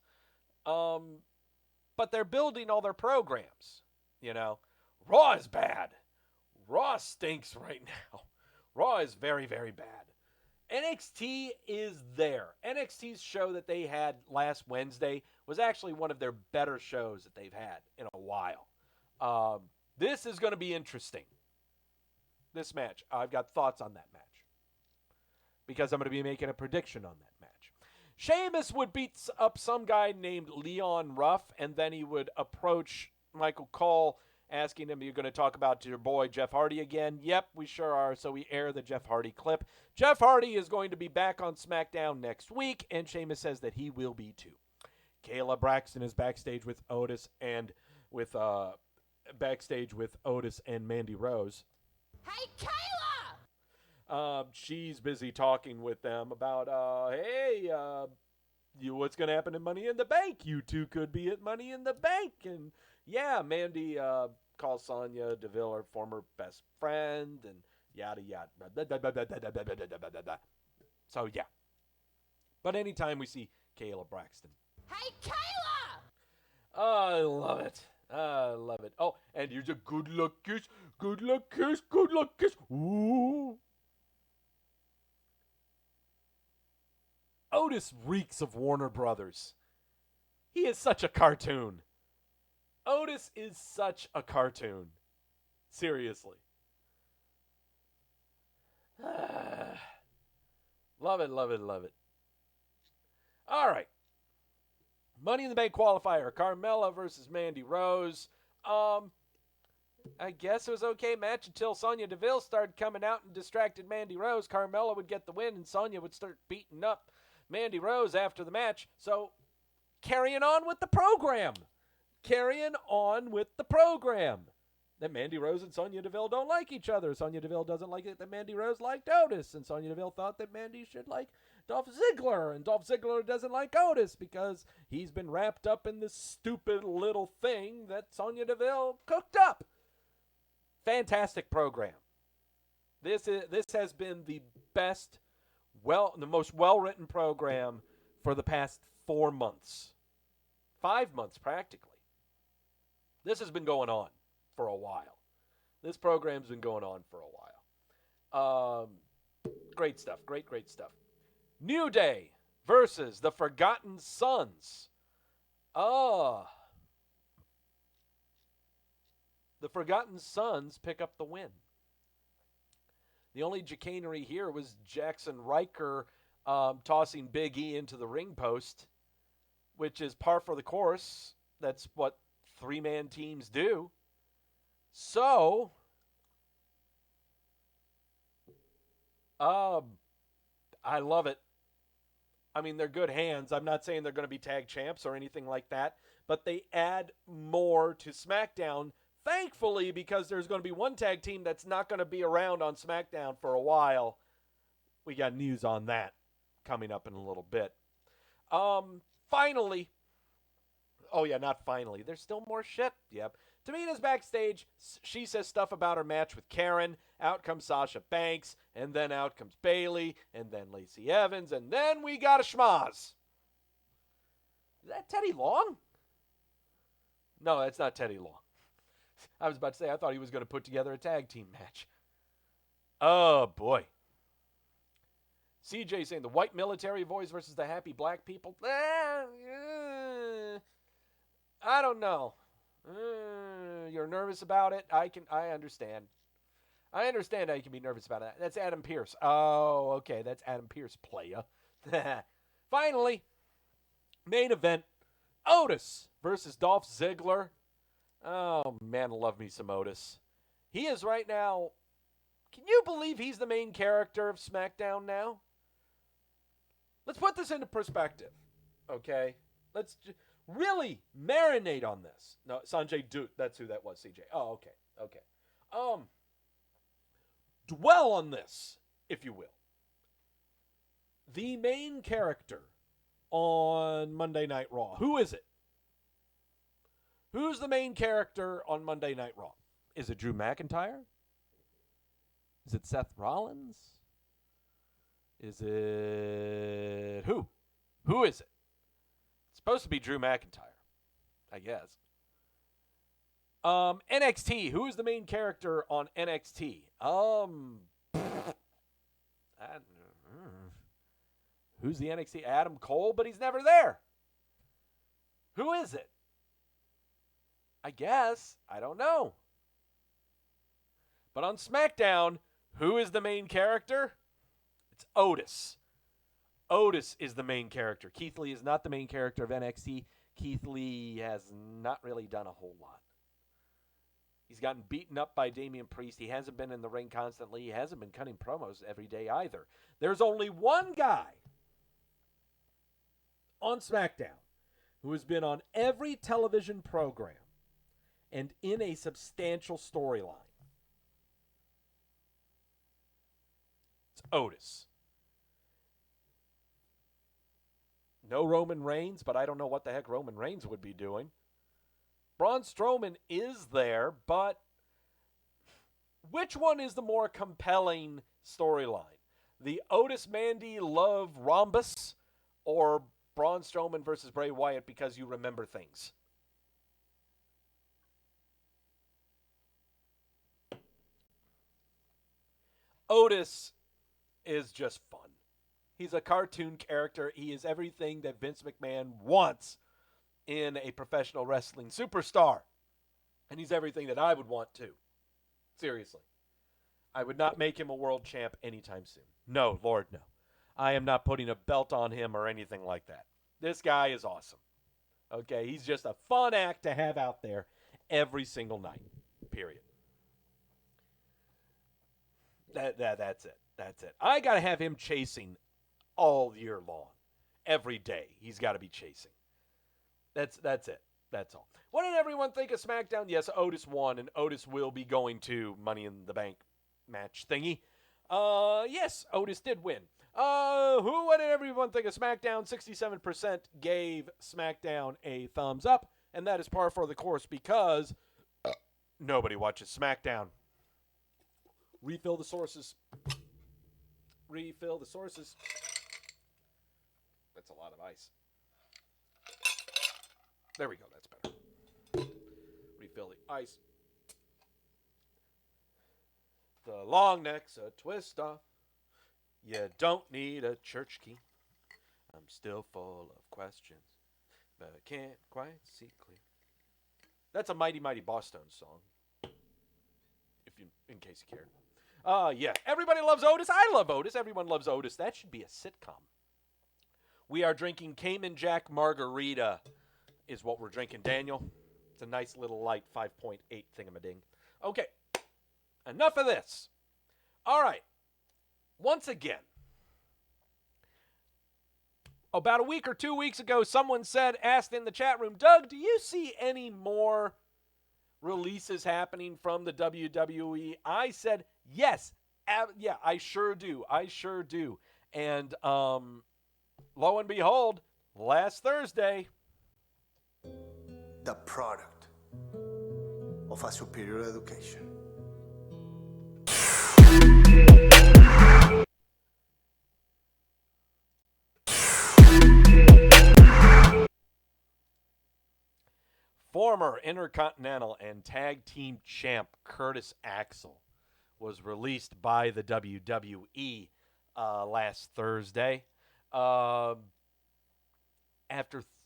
But they're building all their programs. You know, Raw is bad. Raw stinks right now. Raw is very, very bad. NXT is there. NXT's show that they had last Wednesday was actually one of their better shows that they've had in a while. This is going to be interesting. This match. I've got thoughts on that match, because I'm going to be making a prediction on that match. Sheamus would beat up some guy named Leon Ruff, and then he would approach Michael Cole, asking him, "You're going to talk about your boy Jeff Hardy again?" "Yep, we sure are." So we air the Jeff Hardy clip. Jeff Hardy is going to be back on SmackDown next week, and Sheamus says that he will be too. Kayla Braxton is backstage with Otis and Mandy Rose. Hey, Kayla! She's busy talking with them about, what's going to happen in Money in the Bank? You two could be at Money in the Bank. And yeah, Mandy calls Sonya Deville her former best friend, and yada yada. So yeah. But anytime we see Kayla Braxton. Hey, Kayla! I love it. I love it. Oh, and here's a good luck kiss, good luck kiss, good luck kiss. Ooh. Otis reeks of Warner Brothers. He is such a cartoon. Otis is such a cartoon. Seriously. Love it, love it, love it. All right. Money in the Bank qualifier. Carmella versus Mandy Rose. I guess it was okay match until Sonya Deville started coming out and distracted Mandy Rose. Carmella would get the win, and Sonya would start beating up Mandy Rose after the match. So, carrying on with the program. That Mandy Rose and Sonya Deville don't like each other. Sonya Deville doesn't like it that Mandy Rose liked Otis. And Sonya Deville thought that Mandy should like Dolph Ziggler. And Dolph Ziggler doesn't like Otis because he's been wrapped up in this stupid little thing that Sonya Deville cooked up. Fantastic program. This has been the best, the most well-written program for the past 4 months. 5 months, practically. This has been going on for a while. This program's been going on for a while. Great stuff. Great stuff. New Day versus the Forgotten Sons. The Forgotten Sons pick up the win. The only chicanery here was Jackson Riker tossing Big E into the ring post, which is par for the course. That's what 3-man teams do. So, I love it. I mean, they're good hands. I'm not saying they're going to be tag champs or anything like that, but they add more to SmackDown, thankfully, because there's going to be one tag team that's not going to be around on SmackDown for a while. We got news on that coming up in a little bit. Finally. Oh, yeah, not finally. There's still more shit. Yep. Tamina's backstage. She says stuff about her match with Karen. Out comes Sasha Banks. And then out comes Bayley. And then Lacey Evans. And then we got a schmaz. Is that Teddy Long? No, that's not Teddy Long. I was about to say, I thought he was going to put together a tag team match. Oh, boy. CJ saying the white military boys versus the happy black people. I don't know. You're nervous about it. I understand. I understand how you can be nervous about that. That's Adam Pearce. Oh, okay. That's Adam Pearce, playa. Finally, main event. Otis versus Dolph Ziggler. Oh, man, love me some Otis. He is right now. Can you believe he's the main character of SmackDown now? Let's put this into perspective, okay? Let's really marinate on this. No, Sanjay Dutt, that's who that was, CJ. Oh, okay. Dwell on this, if you will. The main character on Monday Night Raw. Who is it? Who's the main character on Monday Night Raw? Is it Drew McIntyre? Is it Seth Rollins? Is it who? Who is it? It's supposed to be Drew McIntyre, I guess. NXT. Who is the main character on NXT? Who's the NXT? Adam Cole, but he's never there. Who is it? I guess. I don't know. But on SmackDown, who is the main character? It's Otis. Otis is the main character. Keith Lee is not the main character of NXT. Keith Lee has not really done a whole lot. He's gotten beaten up by Damian Priest. He hasn't been in the ring constantly. He hasn't been cutting promos every day either. There's only one guy on SmackDown who has been on every television program and in a substantial storyline. It's Otis. No Roman Reigns, but I don't know what the heck Roman Reigns would be doing. Braun Strowman is there, but which one is the more compelling storyline? The Otis Mandy love rhombus or Braun Strowman versus Bray Wyatt because you remember things? Otis is just fun. He's a cartoon character. He is everything that Vince McMahon wants in a professional wrestling superstar. And he's everything that I would want too. Seriously. I would not make him a world champ anytime soon. No, Lord, no. I am not putting a belt on him or anything like that. This guy is awesome. Okay, he's just a fun act to have out there every single night. Period. That's it. That's it. I got to have him chasing all year long. Every day, he's got to be chasing. That's it. That's all. What did everyone think of SmackDown? Yes, Otis won, and Otis will be going to Money in the Bank match thingy. Yes, Otis did win. What did everyone think of SmackDown? 67% gave SmackDown a thumbs up, and that is par for the course because nobody watches SmackDown. Refill the sources. Refill the sources. That's a lot of ice. There we go. That's better. Refill the ice. The long neck's a twist off. You don't need a church key. I'm still full of questions, but I can't quite see clear. That's a Mighty Mighty Boss Tones song. In case you cared. Yeah. Everybody loves Otis. I love Otis. Everyone loves Otis. That should be a sitcom. We are drinking Cayman Jack Margarita is what we're drinking, Daniel. It's a nice little light 5.8 thingamading. Okay. Enough of this. All right. Once again, about a week or 2 weeks ago, someone asked in the chat room, Doug, do you see any more releases happening from the WWE? I said, yes. Yeah, I sure do. And lo and behold, last Thursday, the product of a superior education. former Intercontinental and Tag Team Champ Curtis Axel was released by the WWE last Thursday. After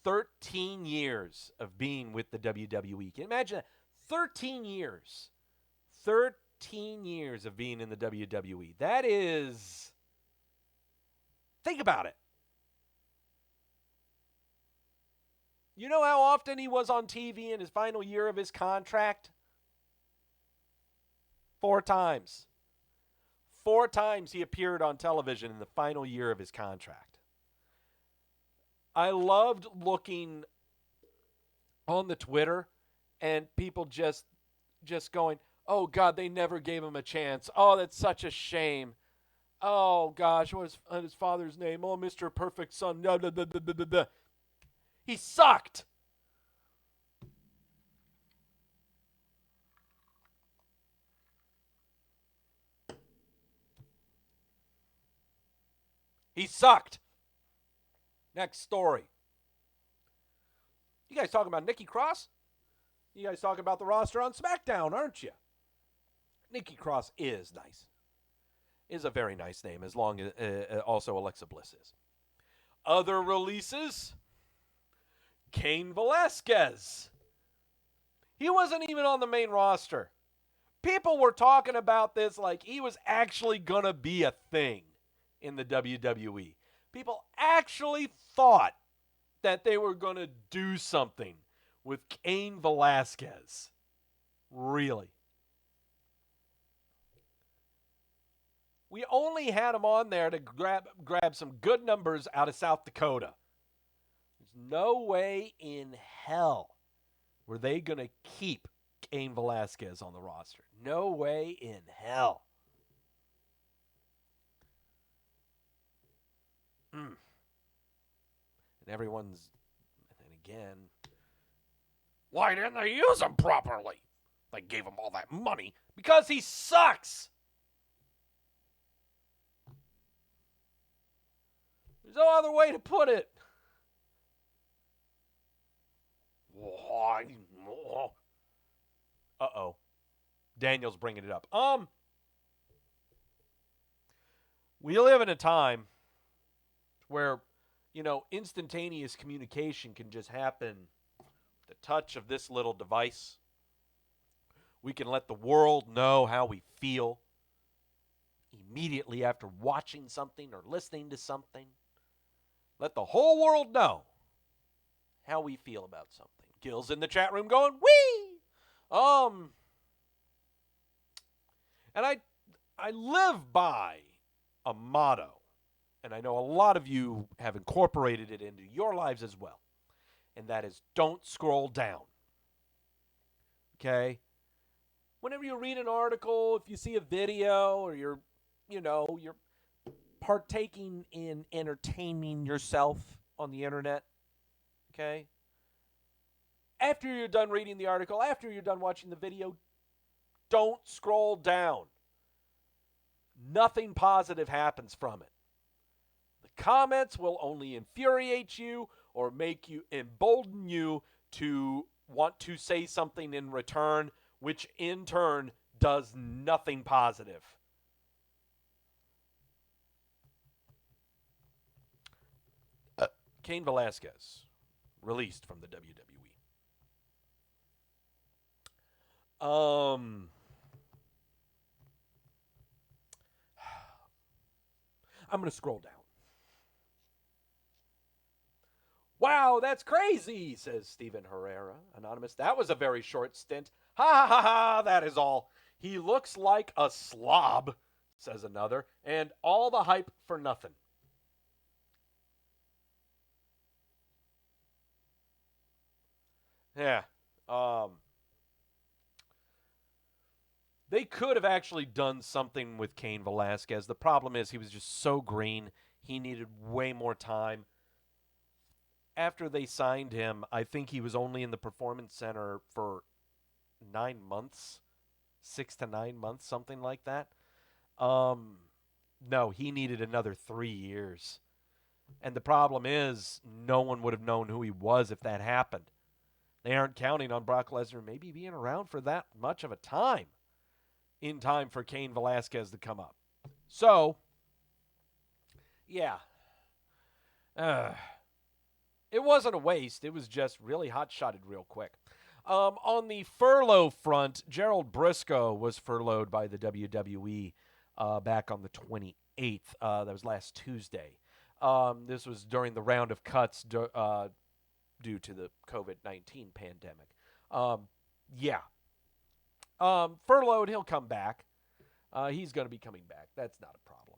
13 years of being with the WWE. Can you imagine that? 13 years. 13 years of being in the WWE. That is... Think about it. You know how often he was on TV in his final year of his contract? 4 times. 4 times he appeared on television in the final year of his contract. I loved looking on the Twitter and people just going, oh, God, they never gave him a chance. Oh, that's such a shame. Oh, gosh, what was his father's name? Oh, Mr. Perfect Son. He sucked. He sucked. Next story. You guys talking about Nikki Cross? You guys talking about the roster on SmackDown, aren't you? Nikki Cross is nice. Is a very nice name, as long as also Alexa Bliss is. Other releases. Cain Velasquez. He wasn't even on the main roster. People were talking about this like he was actually going to be a thing in the WWE. People actually thought that they were going to do something with Cain Velasquez. Really. We only had him on there to grab some good numbers out of South Dakota. There's no way in hell were they going to keep Cain Velasquez on the roster. No way in hell. And everyone's, and again, why didn't they use him properly? They gave him all that money because he sucks. There's no other way to put it. Uh-oh. Daniel's bringing it up. We live in a time where, instantaneous communication can just happen with the touch of this little device. We can let the world know how we feel immediately after watching something or listening to something. Let the whole world know how we feel about something. Gil's in the chat room going, wee! And I live by a motto, and I know a lot of you have incorporated it into your lives as well, and that is don't scroll down. Okay? Whenever you read an article, if you see a video, or you're partaking in entertaining yourself on the internet, okay? After you're done reading the article, after you're done watching the video, don't scroll down. Nothing positive happens from it. The comments will only infuriate you or embolden you to want to say something in return, which in turn does nothing positive. Cain Velasquez, released from the WWE. I'm going to scroll down. Wow, that's crazy, says Steven Herrera, anonymous. That was a very short stint. Ha ha ha ha, that is all. He looks like a slob, says another, and all the hype for nothing. Yeah. They could have actually done something with Cain Velasquez. The problem is he was just so green. He needed way more time. After they signed him, I think he was only in the Performance Center for 9 months, 6 to 9 months, something like that. No, he needed another 3 years. And the problem is no one would have known who he was if that happened. They aren't counting on Brock Lesnar maybe being around for that much of a time in time for Cain Velasquez to come up. So, yeah. It wasn't a waste. It was just really hot-shotted real quick. On the furlough front, Gerald Briscoe was furloughed by the WWE back on the 28th. That was last Tuesday. This was during the round of cuts due to the COVID-19 pandemic. Furloughed, he'll come back. He's going to be coming back. That's not a problem.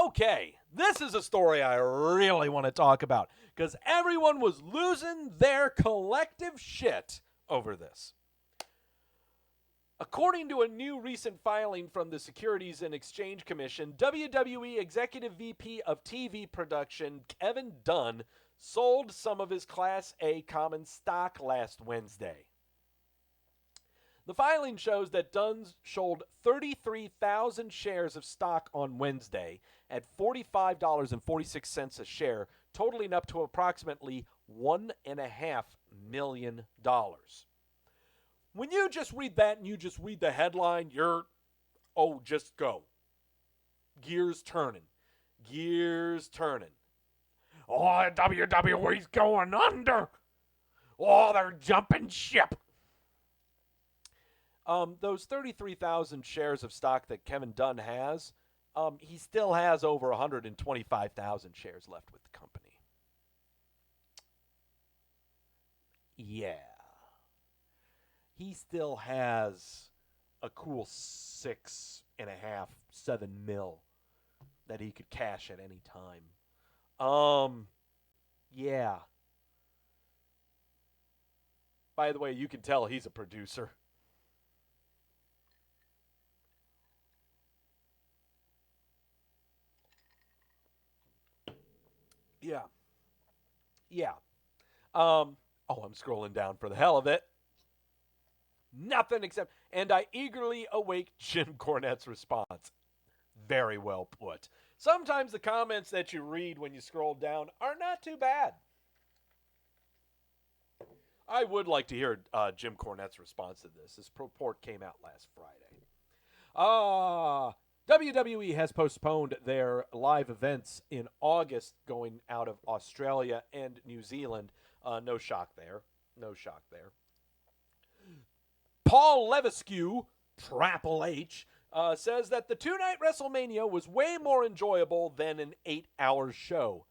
Okay, this is a story I really want to talk about because everyone was losing their collective shit over this. According to a new recent filing from the Securities and Exchange Commission, WWE Executive VP of TV Production Kevin Dunn sold some of his Class A common stock last Wednesday. The filing shows that Dunn sold 33,000 shares of stock on Wednesday at $45.46 a share, totaling up to approximately $1.5 million. When you just read that and you just read the headline, just go. Gears turning. Gears turning. Oh, WWE's going under. Oh, they're jumping ship. Those 33,000 shares of stock that Kevin Dunn has, he still has over 125,000 shares left with the company. Yeah. He still has a cool 6.5, 7 mil that he could cash at any time. Yeah. By the way, you can tell he's a producer. Yeah. I'm scrolling down for the hell of it. Nothing except, and I eagerly await Jim Cornette's response. Very well put. Sometimes the comments that you read when you scroll down are not too bad. I would like to hear Jim Cornette's response to this. This report came out last Friday. WWE has postponed their live events in August going out of Australia and New Zealand. No shock there. Paul Levesque, Triple H, says that the two-night WrestleMania was way more enjoyable than an 8-hour show.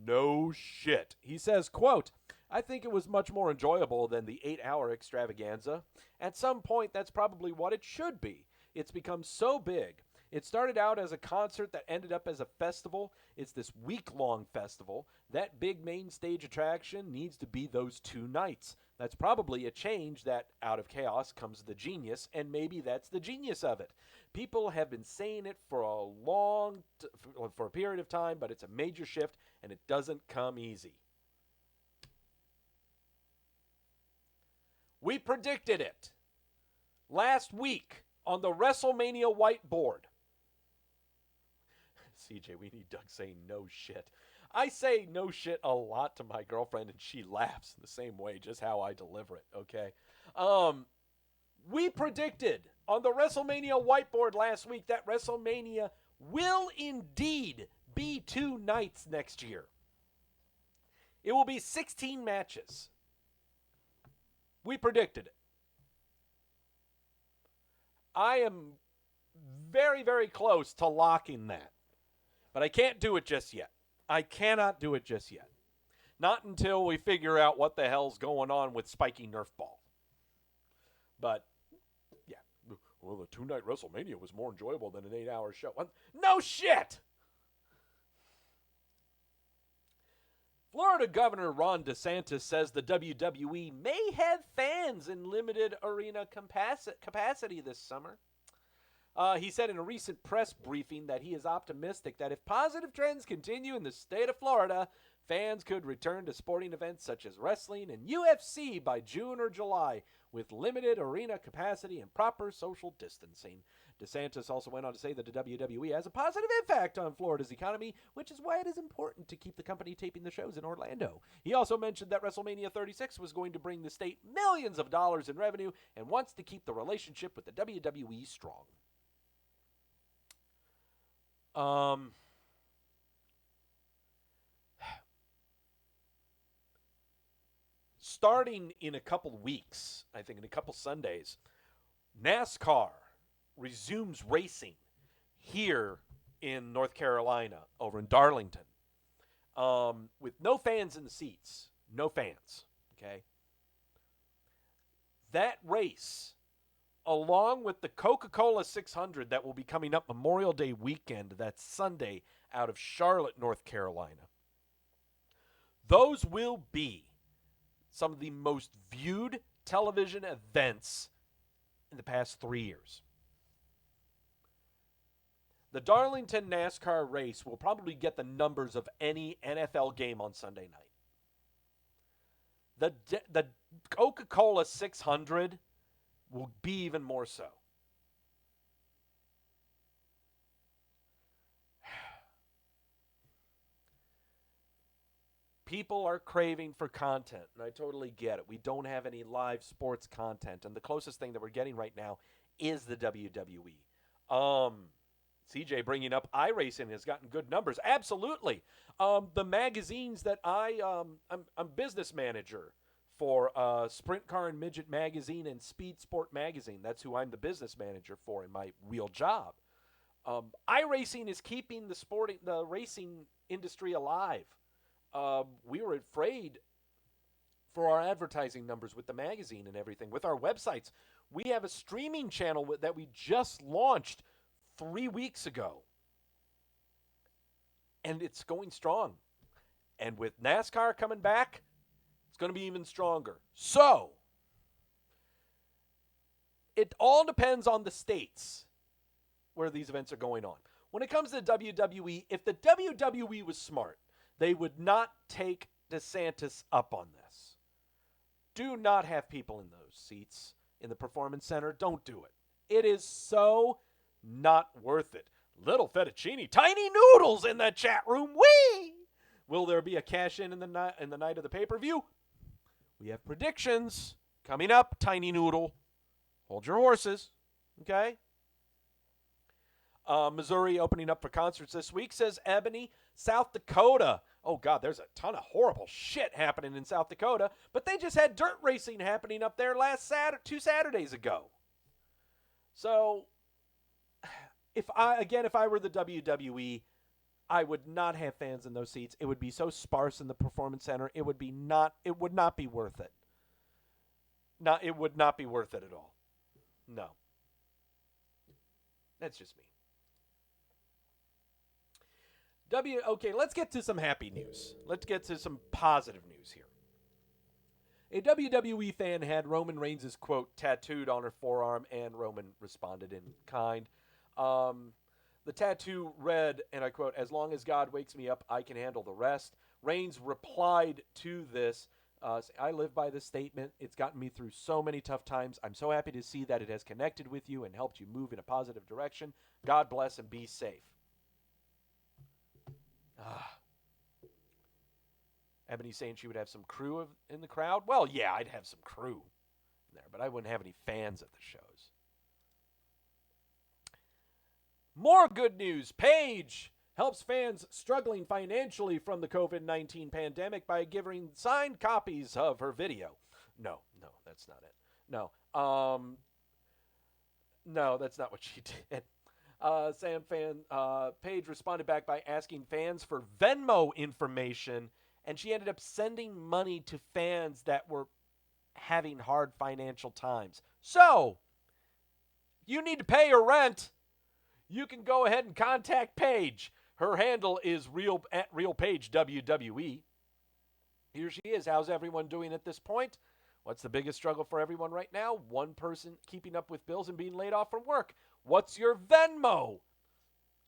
No shit. He says, quote, I think it was much more enjoyable than the 8-hour extravaganza. At some point, that's probably what it should be. It's become so big. It started out as a concert that ended up as a festival. It's this week-long festival. That big main stage attraction needs to be those 2 nights. That's probably a change that out of chaos comes the genius, and maybe that's the genius of it. People have been saying it for for a period of time, but it's a major shift, and it doesn't come easy. We predicted it last week on the WrestleMania whiteboard. CJ, we need Doug saying no shit. I say no shit a lot to my girlfriend, and she laughs the same way, just how I deliver it, okay? We predicted on the WrestleMania whiteboard last week that WrestleMania will indeed be 2 nights next year. It will be 16 matches. We predicted it. I am very, very close to locking that, but I can't do it just yet. I cannot do it just yet. Not until we figure out what the hell's going on with Spiky Nerf Ball. But, yeah. Well, the 2-night WrestleMania was more enjoyable than an 8-hour show. No shit! Florida Governor Ron DeSantis says the WWE may have fans in limited arena capacity this summer. He said in a recent press briefing that he is optimistic that if positive trends continue in the state of Florida, fans could return to sporting events such as wrestling and UFC by June or July with limited arena capacity and proper social distancing. DeSantis also went on to say that the WWE has a positive impact on Florida's economy, which is why it is important to keep the company taping the shows in Orlando. He also mentioned that WrestleMania 36 was going to bring the state millions of dollars in revenue and wants to keep the relationship with the WWE strong. Starting in a couple weeks, I think in a couple Sundays, NASCAR resumes racing here in North Carolina, over in Darlington, with no fans in the seats. No fans, okay? That race along with the Coca-Cola 600 that will be coming up Memorial Day weekend, that's Sunday, out of Charlotte, North Carolina. Those will be some of the most viewed television events in the past 3 years. The Darlington NASCAR race will probably get the numbers of any NFL game on Sunday night. The Coca-Cola 600 will be even more so. People are craving for content, and I totally get it. We don't have any live sports content, and the closest thing that we're getting right now is the WWE. CJ bringing up iRacing has gotten good numbers. Absolutely. The magazines that I'm business manager for Sprint Car and Midget Magazine and Speed Sport Magazine. That's who I'm the business manager for in my real job. iRacing is keeping the racing industry alive. We were afraid for our advertising numbers with the magazine and everything. With our websites, we have a streaming channel that we just launched 3 weeks ago. And it's going strong. And with NASCAR coming back, it's going to be even stronger. So, it all depends on the states where these events are going on. When it comes to WWE, if the WWE was smart, they would not take DeSantis up on this. Do not have people in those seats in the Performance Center. Don't do it. It is so not worth it. Little fettuccine, tiny noodles in the chat room. Whee! Will there be a cash-in the night of the pay-per-view? We have predictions coming up, Tiny Noodle. Hold your horses, okay? Missouri opening up for concerts this week, says Ebony. South Dakota. Oh, God, there's a ton of horrible shit happening in South Dakota, but they just had dirt racing happening up there two Saturdays ago. So, if I were the WWE, I would not have fans in those seats. It would be so sparse in the Performance Center. It would not be worth it. It would not be worth it at all. No. That's just me. Okay, let's get to some happy news. Let's get to some positive news here. A WWE fan had Roman Reigns' quote tattooed on her forearm, and Roman responded in kind. The tattoo read, and I quote, "As long as God wakes me up, I can handle the rest." Reigns replied to this, "I live by this statement. It's gotten me through so many tough times. I'm so happy to see that it has connected with you and helped you move in a positive direction. God bless and be safe." Ebony saying she would have some crew in the crowd. Well, yeah, I'd have some crew in there, but I wouldn't have any fans at the shows. More good news. Paige helps fans struggling financially from the COVID-19 pandemic by giving signed copies of her video. No, that's not it. No, that's not what she did. Paige responded back by asking fans for Venmo information, and she ended up sending money to fans that were having hard financial times. So, you need to pay your rent. You can go ahead and contact Paige. Her handle is @RealPaigeWWE. Here she is. How's everyone doing at this point? What's the biggest struggle for everyone right now? One person keeping up with bills and being laid off from work. What's your Venmo?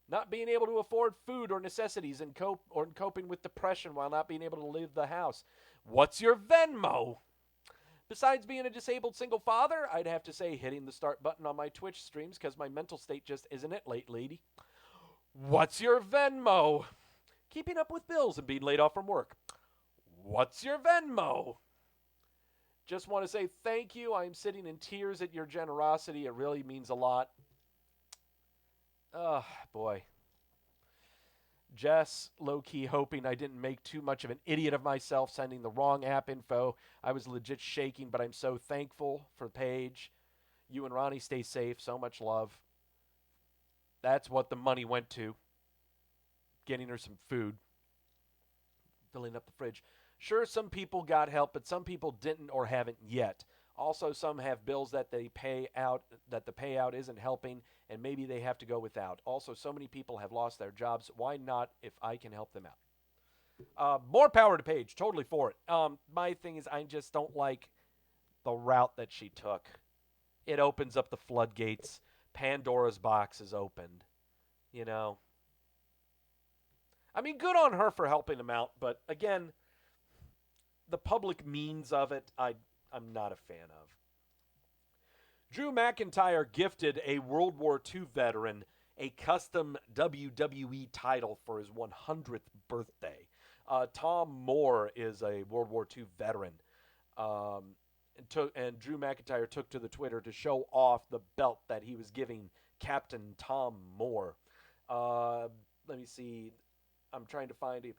Not being able to afford food or necessities and coping with depression while not being able to leave the house. What's your Venmo? Besides being a disabled single father, I'd have to say hitting the start button on my Twitch streams because my mental state just isn't it lady. What's your Venmo? Keeping up with bills and being laid off from work. What's your Venmo? Just want to say thank you. I'm sitting in tears at your generosity. It really means a lot. Oh, boy. Jess, low-key hoping I didn't make too much of an idiot of myself sending the wrong app info. I was legit shaking, but I'm so thankful for Paige. You and Ronnie stay safe. So much love. That's what the money went to. Getting her some food. Filling up the fridge. Sure, some people got help, but some people didn't or haven't yet. Also, some have bills that they pay out, that the payout isn't helping, and maybe they have to go without. Also, so many people have lost their jobs. Why not if I can help them out? More power to Paige. Totally for it. My thing is I just don't like the route that she took. It opens up the floodgates. Pandora's box is opened. You know. I mean, good on her for helping him out, but again, the public means of it, I'm not a fan of. Drew McIntyre gifted a World War II veteran a custom WWE title for his 100th birthday. Tom Moore is a World War II veteran. And Drew McIntyre took to the Twitter to show off the belt that he was giving Captain Tom Moore. Let me see. I'm trying to find him.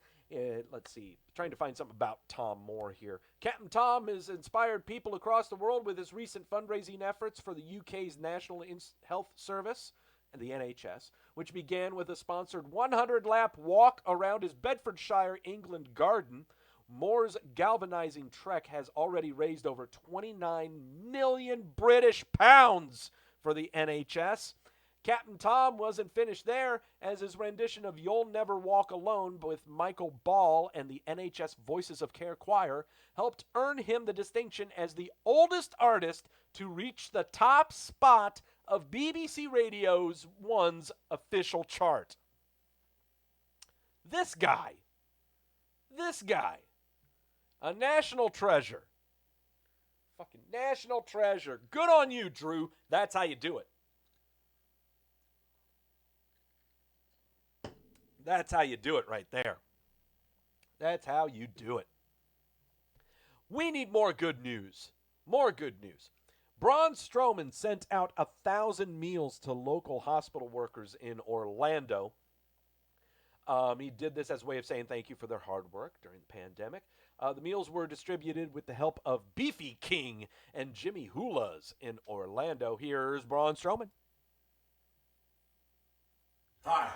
Trying to find something about Tom Moore here. Captain Tom has inspired people across the world with his recent fundraising efforts for the UK's National Health Service and the NHS, which began with a sponsored 100-lap walk around his Bedfordshire, England garden. Moore's galvanizing trek has already raised over 29 million British pounds for the NHS. Captain Tom wasn't finished there, as his rendition of You'll Never Walk Alone with Michael Ball and the NHS Voices of Care Choir helped earn him the distinction as the oldest artist to reach the top spot of BBC Radio's One's official chart. This guy, a national treasure. Fucking national treasure. Good on you, Drew. That's how you do it. That's how you do it right there. That's how you do it. We need more good news. More good news. Braun Strowman sent out 1,000 meals to local hospital workers in Orlando. He did this as a way of saying thank you for their hard work during the pandemic. The meals were distributed with the help of Beefy King and Jimmy Hulas in Orlando. Here's Braun Strowman. Hi,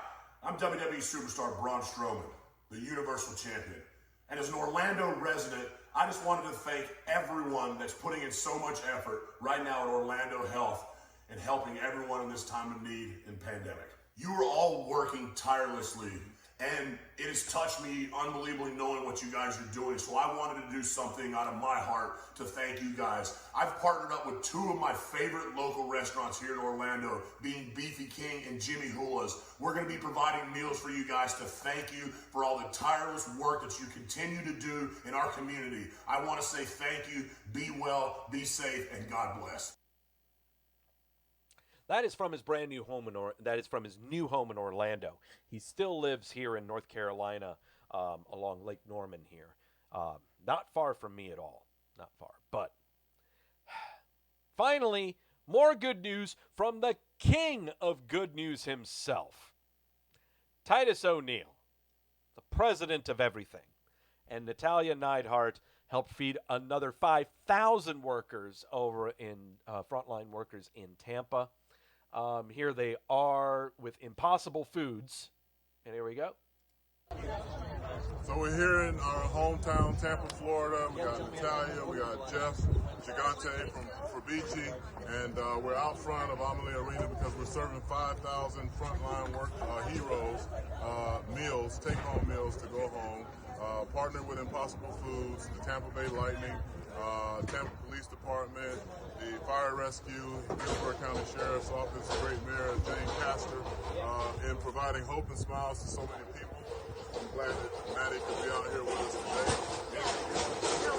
I'm WWE superstar Braun Strowman, the Universal Champion. And as an Orlando resident, I just wanted to thank everyone that's putting in so much effort right now at Orlando Health and helping everyone in this time of need and pandemic. You are all working tirelessly, and it has touched me unbelievably knowing what you guys are doing. So I wanted to do something out of my heart to thank you guys. I've partnered up with two of my favorite local restaurants here in Orlando, being Beefy King and Jimmy Hulas. We're going to be providing meals for you guys to thank you for all the tireless work that you continue to do in our community. I want to say thank you, be well, be safe, and God bless. That is from his brand new home that is from his new home in Orlando. He still lives here in North Carolina, along Lake Norman here. Not far from me at all. Not far. But finally, more good news from the king of good news himself. Titus O'Neil, the president of everything, and Natalia Neidhart helped feed another 5,000 workers over in frontline workers in Tampa. Here they are with Impossible Foods. And here we go. So we're here in our hometown, Tampa, Florida. We got Natalia, we got Jeff Gigante from Forbici, and we're out front of Amalie Arena because we're serving 5,000 frontline work heroes meals, take-home meals to go home. Partnered with Impossible Foods, the Tampa Bay Lightning, Tampa Police Department, the Fire Rescue, Hillsborough County Sheriff's Office, Great Mayor Jane Castor, in providing hope and smiles to so many people. I'm glad that Maddie could be out here with us today. No,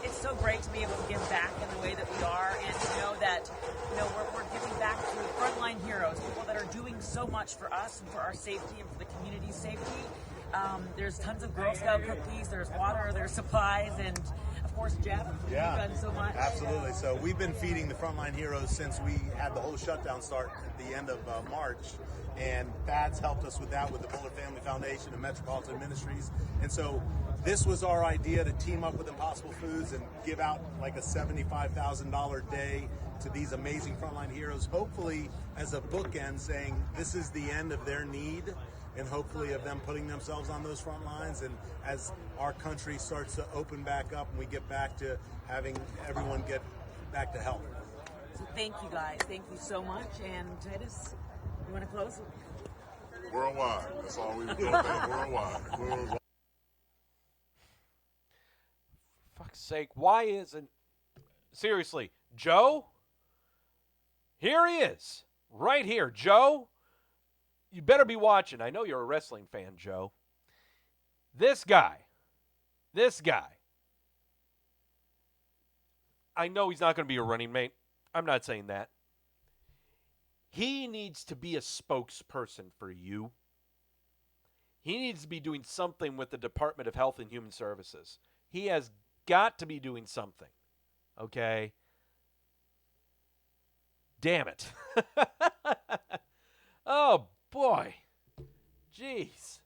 it's so great to be able to give back in the way that we are, and to know that we're giving back to frontline heroes, people that are doing so much for us and for our safety and for the community's safety. There's tons of Girl Scout cookies, there's water, there's supplies, and of course, Jeff, you've done so much. Absolutely. So we've been feeding the frontline heroes since we had the whole shutdown start at the end of March. And Thad's helped us with that with the Bullard Family Foundation and Metropolitan Ministries. And so this was our idea to team up with Impossible Foods and give out like a $75,000 day to these amazing frontline heroes, hopefully as a bookend saying this is the end of their need, and hopefully of them putting themselves on those front lines. And as our country starts to open back up and we get back to having everyone get back to health. So thank you guys. Thank you so much. And Titus, you want to close? Worldwide. That's all we do. Worldwide. Fuck's sake, why isn't... Seriously, Joe? Here he is. Right here. Joe, you better be watching. I know you're a wrestling fan, Joe. This guy. I know he's not going to be your running mate. I'm not saying that. He needs to be a spokesperson for you. He needs to be doing something with the Department of Health and Human Services. He has got to be doing something. Okay? Damn it. Oh, boy. Jeez.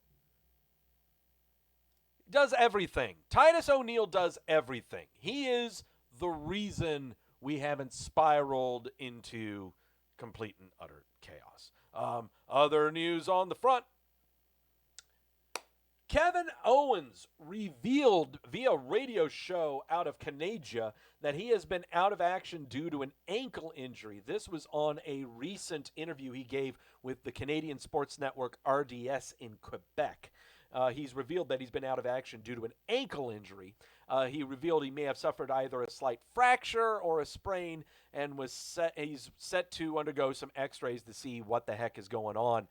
He does everything. Titus O'Neil does everything. He is the reason we haven't spiraled into complete and utter chaos. Other news on the front. Kevin Owens revealed via radio show out of Canada that he has been out of action due to an ankle injury. This was on a recent interview he gave with the Canadian sports network RDS in Quebec. He's revealed that he's been out of action due to an ankle injury. He revealed he may have suffered either a slight fracture or a sprain and he's set to undergo some x-rays to see what the heck is going on.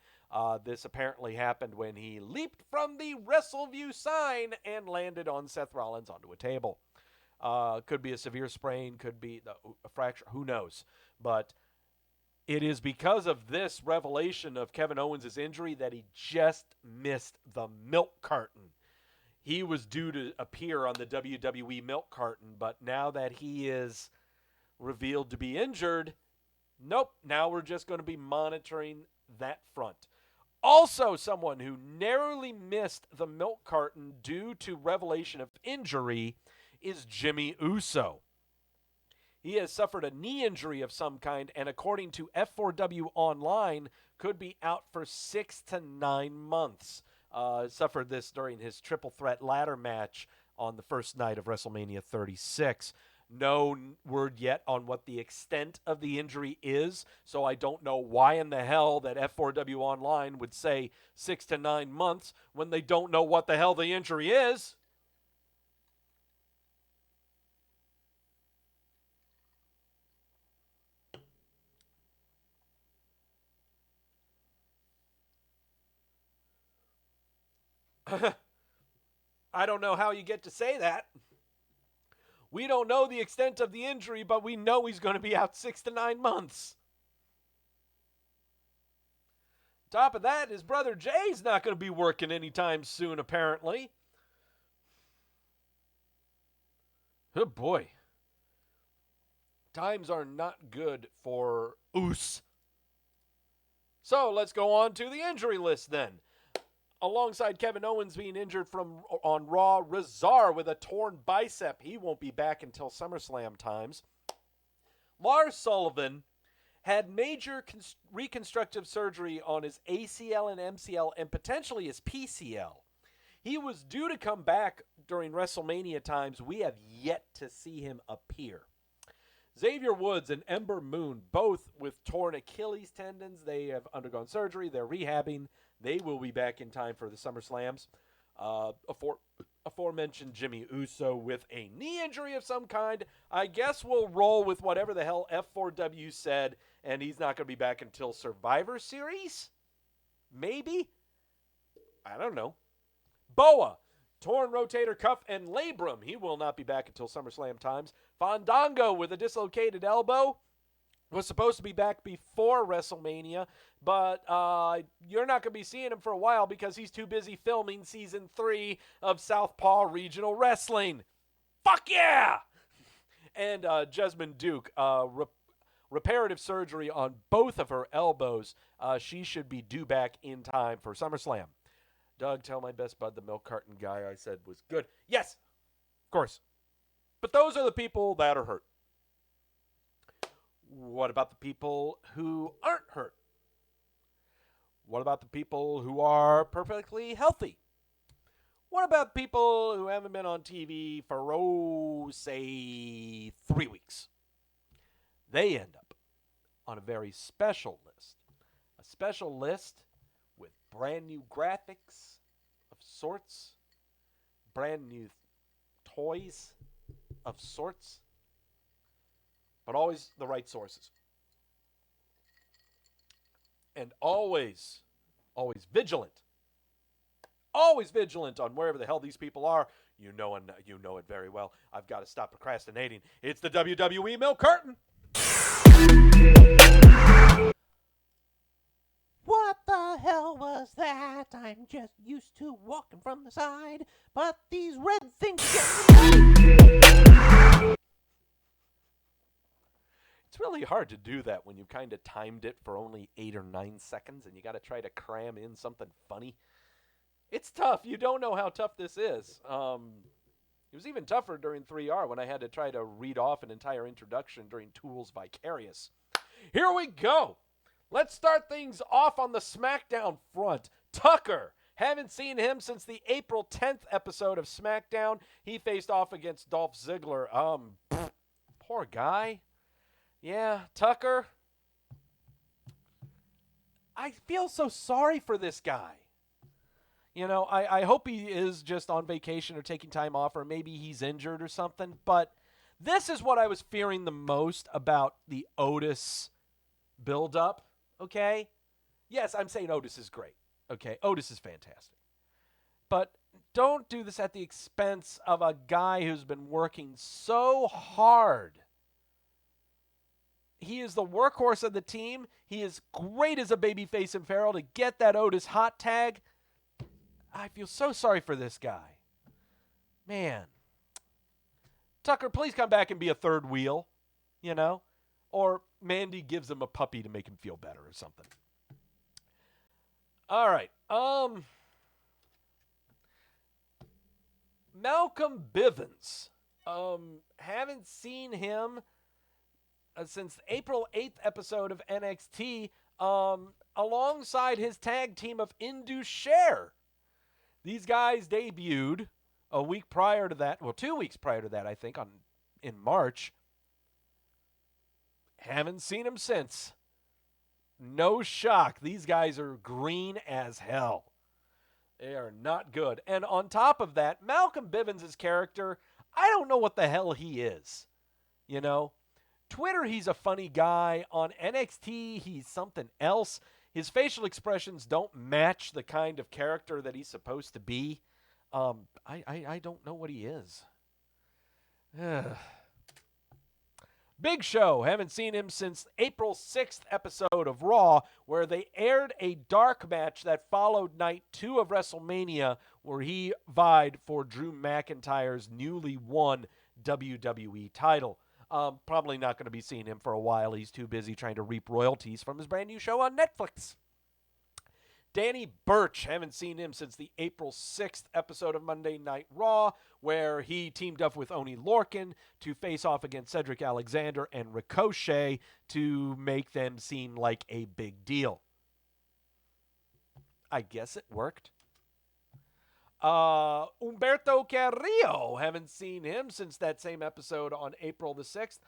This apparently happened when he leaped from the Wrestleview sign and landed on Seth Rollins onto a table. Could be a severe sprain, could be a fracture, who knows. But it is because of this revelation of Kevin Owens' injury that he just missed the milk carton. He was due to appear on the WWE milk carton, but now that he is revealed to be injured, nope, now we're just going to be monitoring that front. Also, someone who narrowly missed the milk carton due to revelation of injury is Jimmy Uso. He has suffered a knee injury of some kind, and according to F4W Online, could be out for 6 to 9 months. Suffered this during his triple threat ladder match on the first night of WrestleMania 36. No word yet on what the extent of the injury is, so I don't know why in the hell that F4W Online would say 6 to 9 months when they don't know what the hell the injury is. I don't know how you get to say that. We don't know the extent of the injury, but we know he's going to be out 6 to 9 months. Top of that, his brother Jay's not going to be working anytime soon, apparently. Oh, boy. Times are not good for Us. So, let's go on to the injury list then. Alongside Kevin Owens being injured on Raw, Rezar with a torn bicep. He won't be back until SummerSlam times. Lars Sullivan had major reconstructive surgery on his ACL and MCL and potentially his PCL. He was due to come back during WrestleMania times. We have yet to see him appear. Xavier Woods and Ember Moon, both with torn Achilles tendons. They have undergone surgery. They're rehabbing. They will be back in time for the SummerSlams. Aforementioned Jimmy Uso with a knee injury of some kind. I guess we'll roll with whatever the hell F4W said, and he's not going to be back until Survivor Series? Maybe? I don't know. Boa, torn rotator cuff and labrum. He will not be back until SummerSlam times. Fandango with a dislocated elbow. Was supposed to be back before WrestleMania, but you're not going to be seeing him for a while because he's too busy filming Season 3 of Southpaw Regional Wrestling. Fuck yeah! And Jessamine Duke, reparative surgery on both of her elbows. She should be due back in time for SummerSlam. Doug, tell my best bud the milk carton guy I said was good. Yes, of course. But those are the people that are hurt. What about the people who aren't hurt? What about the people who are perfectly healthy? What about people who haven't been on TV for, say, 3 weeks? they end up on a very special list. A special list with brand new graphics of sorts, brand new toys of sorts, but always the right sources. And always vigilant. Always vigilant on wherever the hell these people are. You know it very well. I've got to stop procrastinating. It's the WWE Milk Curtain. What the hell was that? I'm just used to walking from the side, but these red things get me. It's really hard to do that when you kind of timed it for only 8 or 9 seconds and you got to try to cram in something funny. It's tough. You don't know how tough this is. It was even tougher during 3R when I had to try to read off an entire introduction during Tools Vicarious. Here we go. Let's start things off on the SmackDown front. Tucker. Haven't seen him since the April 10th episode of SmackDown. He faced off against Dolph Ziggler. Poor guy. Yeah, Tucker. I feel so sorry for this guy. You know, I hope he is just on vacation or taking time off, or maybe he's injured or something. But this is what I was fearing the most about the Otis build-up, okay? Yes, I'm saying Otis is great, okay? Otis is fantastic. But don't do this at the expense of a guy who's been working so hard. He is the workhorse of the team. He is great as a babyface in Farrell to get that Otis hot tag. I feel so sorry for this guy. Man. Tucker, please come back and be a third wheel, you know? Or Mandy gives him a puppy to make him feel better or something. All right. Malcolm Bivens. Haven't seen him since the April 8th episode of NXT, alongside his tag team of Indus Sher. These guys debuted a week prior to that, well, 2 weeks prior to that, I think, in March. Haven't seen him since. No shock. These guys are green as hell. They are not good. And on top of that, Malcolm Bivens' character, I don't know what the hell he is. You know? Twitter, he's a funny guy. On NXT, he's something else. His facial expressions don't match the kind of character that he's supposed to be. I don't know what he is. Big Show. Haven't seen him since April 6th episode of Raw, where they aired a dark match that followed night 2 of WrestleMania, where he vied for Drew McIntyre's newly won WWE title. Probably not going to be seeing him for a while. He's too busy trying to reap royalties from his brand new show on Netflix. Danny Burch, haven't seen him since the April 6th episode of Monday Night Raw, where he teamed up with Oney Lorcan to face off against Cedric Alexander and Ricochet to make them seem like a big deal. I guess it worked. Humberto Carrillo, haven't seen him since that same episode on April the 6th.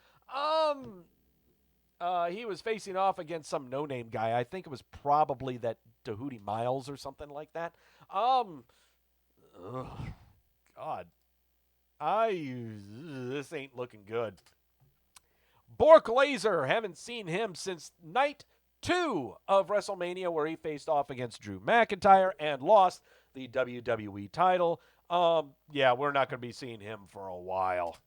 He was facing off against some no-name guy. I think it was probably that Tahuti Miles or something like that. God. This ain't looking good. Bork Laser, haven't seen him since night 2 of WrestleMania, where he faced off against Drew McIntyre and lost the WWE title. Yeah, we're not going to be seeing him for a while.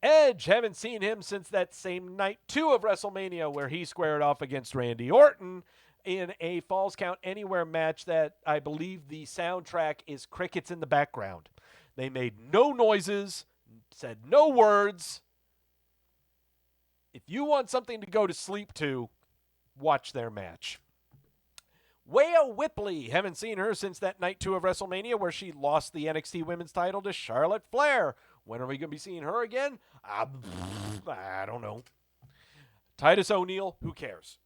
Edge, haven't seen him since that same night 2 of WrestleMania, where he squared off against Randy Orton in a Falls Count Anywhere match that I believe the soundtrack is crickets in the background. They made no noises, said no words. If you want something to go to sleep to, watch their match. Whale Whipley, haven't seen her since that night 2 of WrestleMania, where she lost the NXT Women's title to Charlotte Flair. When are we going to be seeing her again? I don't know. Titus O'Neil, who cares?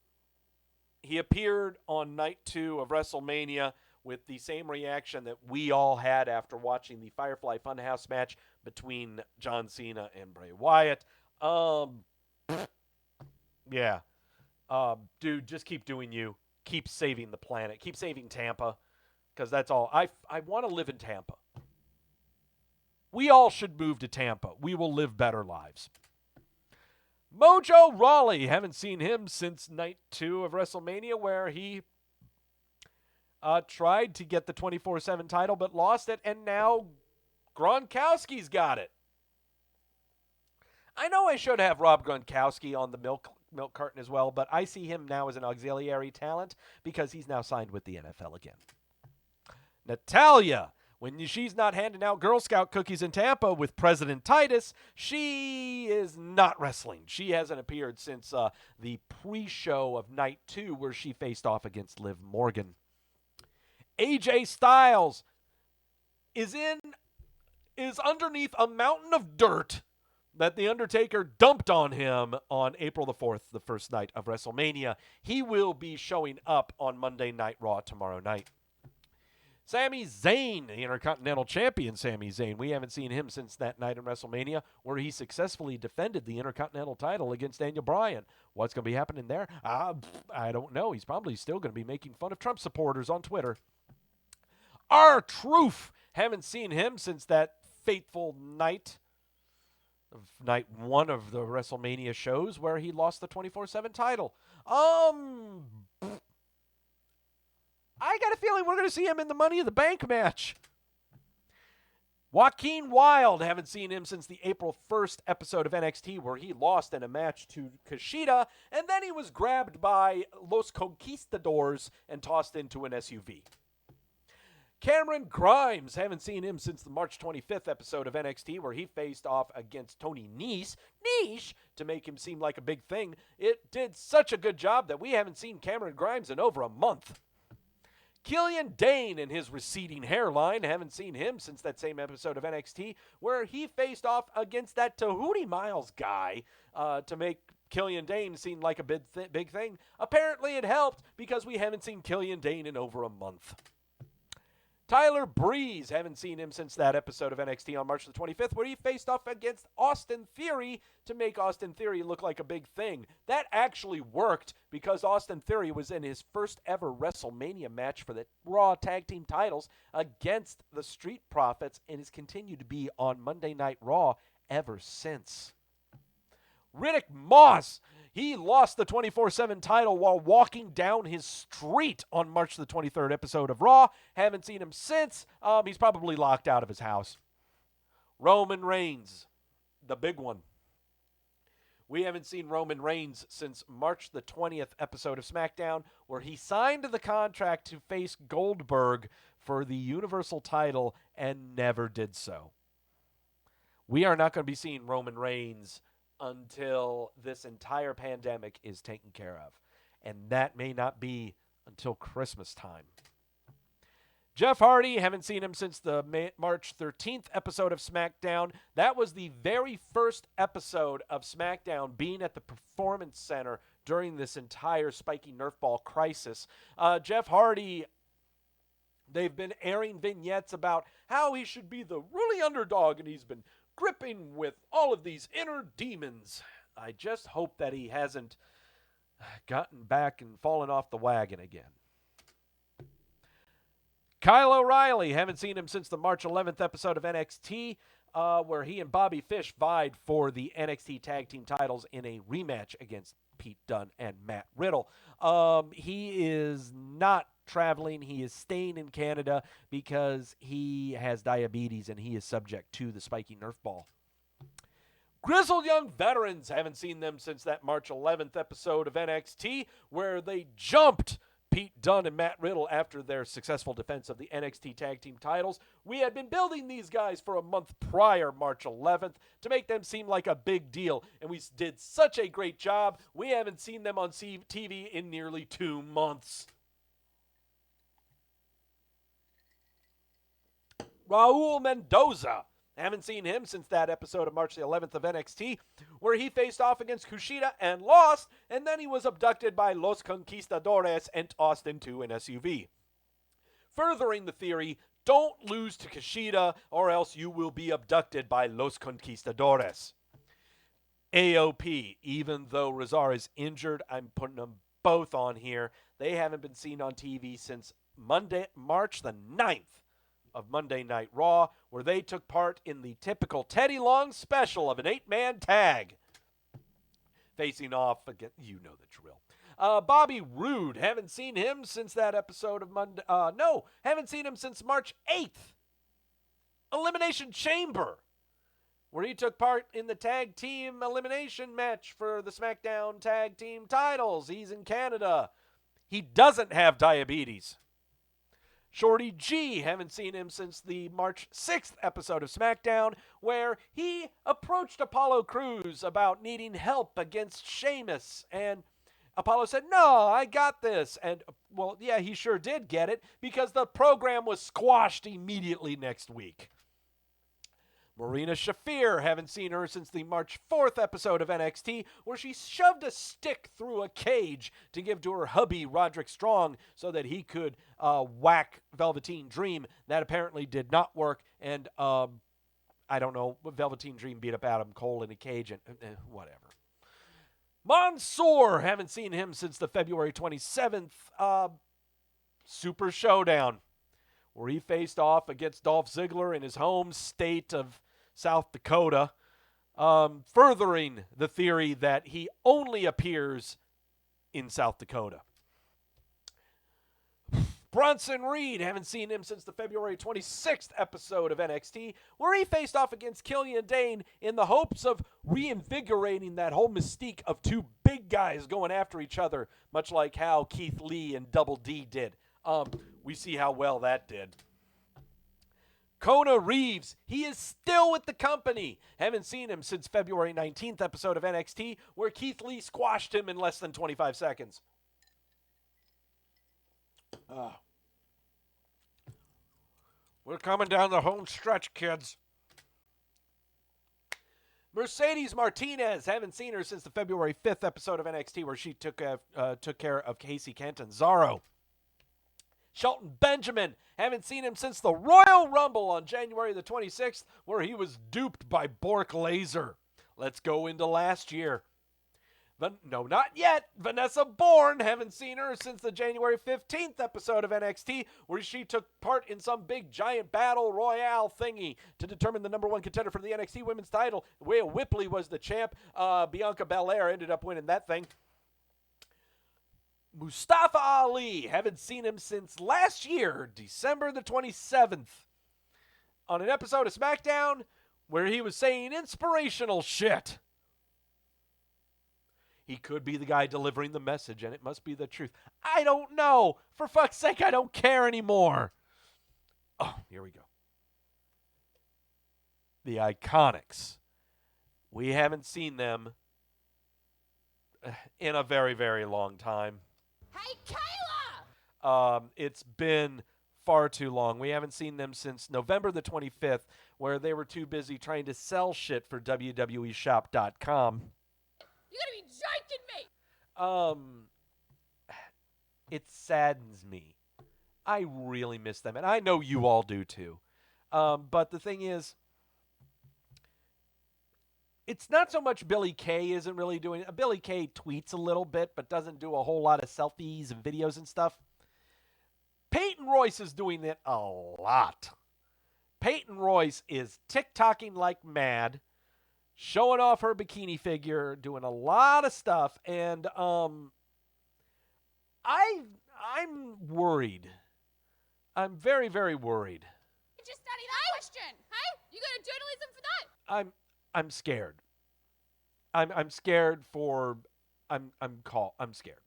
He appeared on night 2 of WrestleMania with the same reaction that we all had after watching the Firefly Funhouse match between John Cena and Bray Wyatt. Yeah. Dude, just keep doing you. Keep saving the planet. Keep saving Tampa, because that's all. I want to live in Tampa. We all should move to Tampa. We will live better lives. Mojo Rawley. Haven't seen him since night 2 of WrestleMania, where he tried to get the 24/7 title but lost it, and now Gronkowski's got it. I know I should have Rob Gronkowski on the milk carton as well, but I see him now as an auxiliary talent because he's now signed with the NFL again. Natalya, when she's not handing out Girl Scout cookies in Tampa with President Titus, she is not wrestling. She hasn't appeared since the pre-show of night 2 where she faced off against Liv Morgan. AJ Styles is underneath a mountain of dirt that The Undertaker dumped on him on April the 4th, the first night of WrestleMania. He will be showing up on Monday Night Raw tomorrow night. Sami Zayn, the Intercontinental Champion Sami Zayn. We haven't seen him since that night in WrestleMania where he successfully defended the Intercontinental title against Daniel Bryan. What's going to be happening there? I don't know. He's probably still going to be making fun of Trump supporters on Twitter. R-Truth. Haven't seen him since that fateful night 1 of the WrestleMania shows where he lost the 24/7 title. I got a feeling we're going to see him in the Money in the Bank match. Joaquin Wilde, haven't seen him since the April 1st episode of NXT where he lost in a match to Kushida, and then he was grabbed by Los Conquistadors and tossed into an SUV. Cameron Grimes, haven't seen him since the March 25th episode of NXT where he faced off against Tony Nese to make him seem like a big thing. It did such a good job that we haven't seen Cameron Grimes in over a month. Killian Dane and his receding hairline, haven't seen him since that same episode of NXT where he faced off against that Tahuti Miles guy to make Killian Dane seem like a big thing. Apparently it helped because we haven't seen Killian Dane in over a month. Tyler Breeze, haven't seen him since that episode of NXT on March the 25th where he faced off against Austin Theory to make Austin Theory look like a big thing. That actually worked because Austin Theory was in his first ever WrestleMania match for the Raw Tag Team titles against the Street Profits and has continued to be on Monday Night Raw ever since. Riddick Moss, he lost the 24/7 title while walking down his street on March the 23rd episode of Raw. Haven't seen him since. He's probably locked out of his house. Roman Reigns, the big one. We haven't seen Roman Reigns since March the 20th episode of SmackDown where he signed the contract to face Goldberg for the Universal title and never did so. We are not going to be seeing Roman Reigns until this entire pandemic is taken care of. And that may not be until Christmas time. Jeff Hardy, haven't seen him since the March 13th episode of SmackDown. That was the very first episode of SmackDown being at the Performance Center during this entire spiky Nerf ball crisis. Jeff Hardy, they've been airing vignettes about how he should be the really underdog, and he's been gripping with all of these inner demons. I just hope that he hasn't gotten back and fallen off the wagon again. Kyle O'Reilly, haven't seen him since the March 11th episode of NXT, where he and Bobby Fish vied for the NXT Tag Team titles in a rematch against Pete Dunne and Matt Riddle. He is not traveling. He is staying in Canada because he has diabetes and he is subject to the spiky Nerf ball. Grizzled Young Veterans, haven't seen them since that March 11th episode of NXT where they jumped Pete Dunne and Matt Riddle after their successful defense of the NXT Tag Team titles. We had been building these guys for a month prior, March 11th, to make them seem like a big deal, and we did such a great job, we haven't seen them on TV in nearly 2 months. Raul Mendoza, haven't seen him since that episode of March the 11th of NXT, where he faced off against Kushida and lost, and then he was abducted by Los Conquistadores and tossed into an SUV. Furthering the theory, don't lose to Kushida or else you will be abducted by Los Conquistadores. AOP, even though Razar is injured, I'm putting them both on here. They haven't been seen on TV since Monday, March the 9th of Monday Night Raw, where they took part in the typical Teddy Long special of an 8-man tag. Facing off again, you know the drill. Bobby Roode, haven't seen him since that episode of Monday. Haven't seen him since March 8th. Elimination Chamber, where he took part in the tag team elimination match for the SmackDown tag team titles. He's in Canada. He doesn't have diabetes. Shorty G, haven't seen him since the March 6th episode of SmackDown, where he approached Apollo Crews about needing help against Sheamus, and Apollo said, "No, I got this." And, well, yeah, he sure did get it, because the program was squashed immediately next week. Marina Shafir, haven't seen her since the March 4th episode of NXT, where she shoved a stick through a cage to give to her hubby, Roderick Strong, so that he could whack Velveteen Dream. That apparently did not work, and I don't know, Velveteen Dream beat up Adam Cole in a cage, and whatever. Mansoor, haven't seen him since the February 27th Super Showdown, where he faced off against Dolph Ziggler in his home state of South Dakota, furthering the theory that he only appears in South Dakota. Bronson Reed, haven't seen him since the February 26th episode of NXT, where he faced off against Killian Dane in the hopes of reinvigorating that whole mystique of two big guys going after each other, much like how Keith Lee and Double D did. We see how well that did. Kona Reeves, he is still with the company. Haven't seen him since February 19th episode of NXT, where Keith Lee squashed him in less than 25 seconds. We're coming down the home stretch, kids. Mercedes Martinez, haven't seen her since the February 5th episode of NXT, where she took care of Casey Kent and Cesaro. Shelton Benjamin, haven't seen him since the Royal Rumble on January the 26th, where he was duped by Bork Laser. Let's go into last year. No, not yet. Vanessa Bourne, haven't seen her since the January 15th episode of NXT, where she took part in some big giant battle royale thingy to determine the number one contender for the NXT women's title. Rhea Ripley was the champ. Bianca Belair ended up winning that thing. Mustafa Ali, haven't seen him since last year, December the 27th, on an episode of SmackDown where he was saying inspirational shit. He could be the guy delivering the message, and it must be the truth. I don't know. For fuck's sake, I don't care anymore. Oh, here we go. The Iconics. We haven't seen them in a very, very long time. Hey, Kayla! It's been far too long. We haven't seen them since November the 25th, where they were too busy trying to sell shit for WWEshop.com. You gotta be joking me! It saddens me. I really miss them, and I know you all do too. But the thing is, it's not so much Billy Kay isn't really doing it. Billy Kay tweets a little bit, but doesn't do a whole lot of selfies and videos and stuff. Peyton Royce is doing it a lot. Peyton Royce is TikToking like mad, showing off her bikini figure, doing a lot of stuff, and I'm worried. I'm very, very worried. Just study that question. Hey, you go to journalism for that? I'm scared. I'm scared for I'm scared.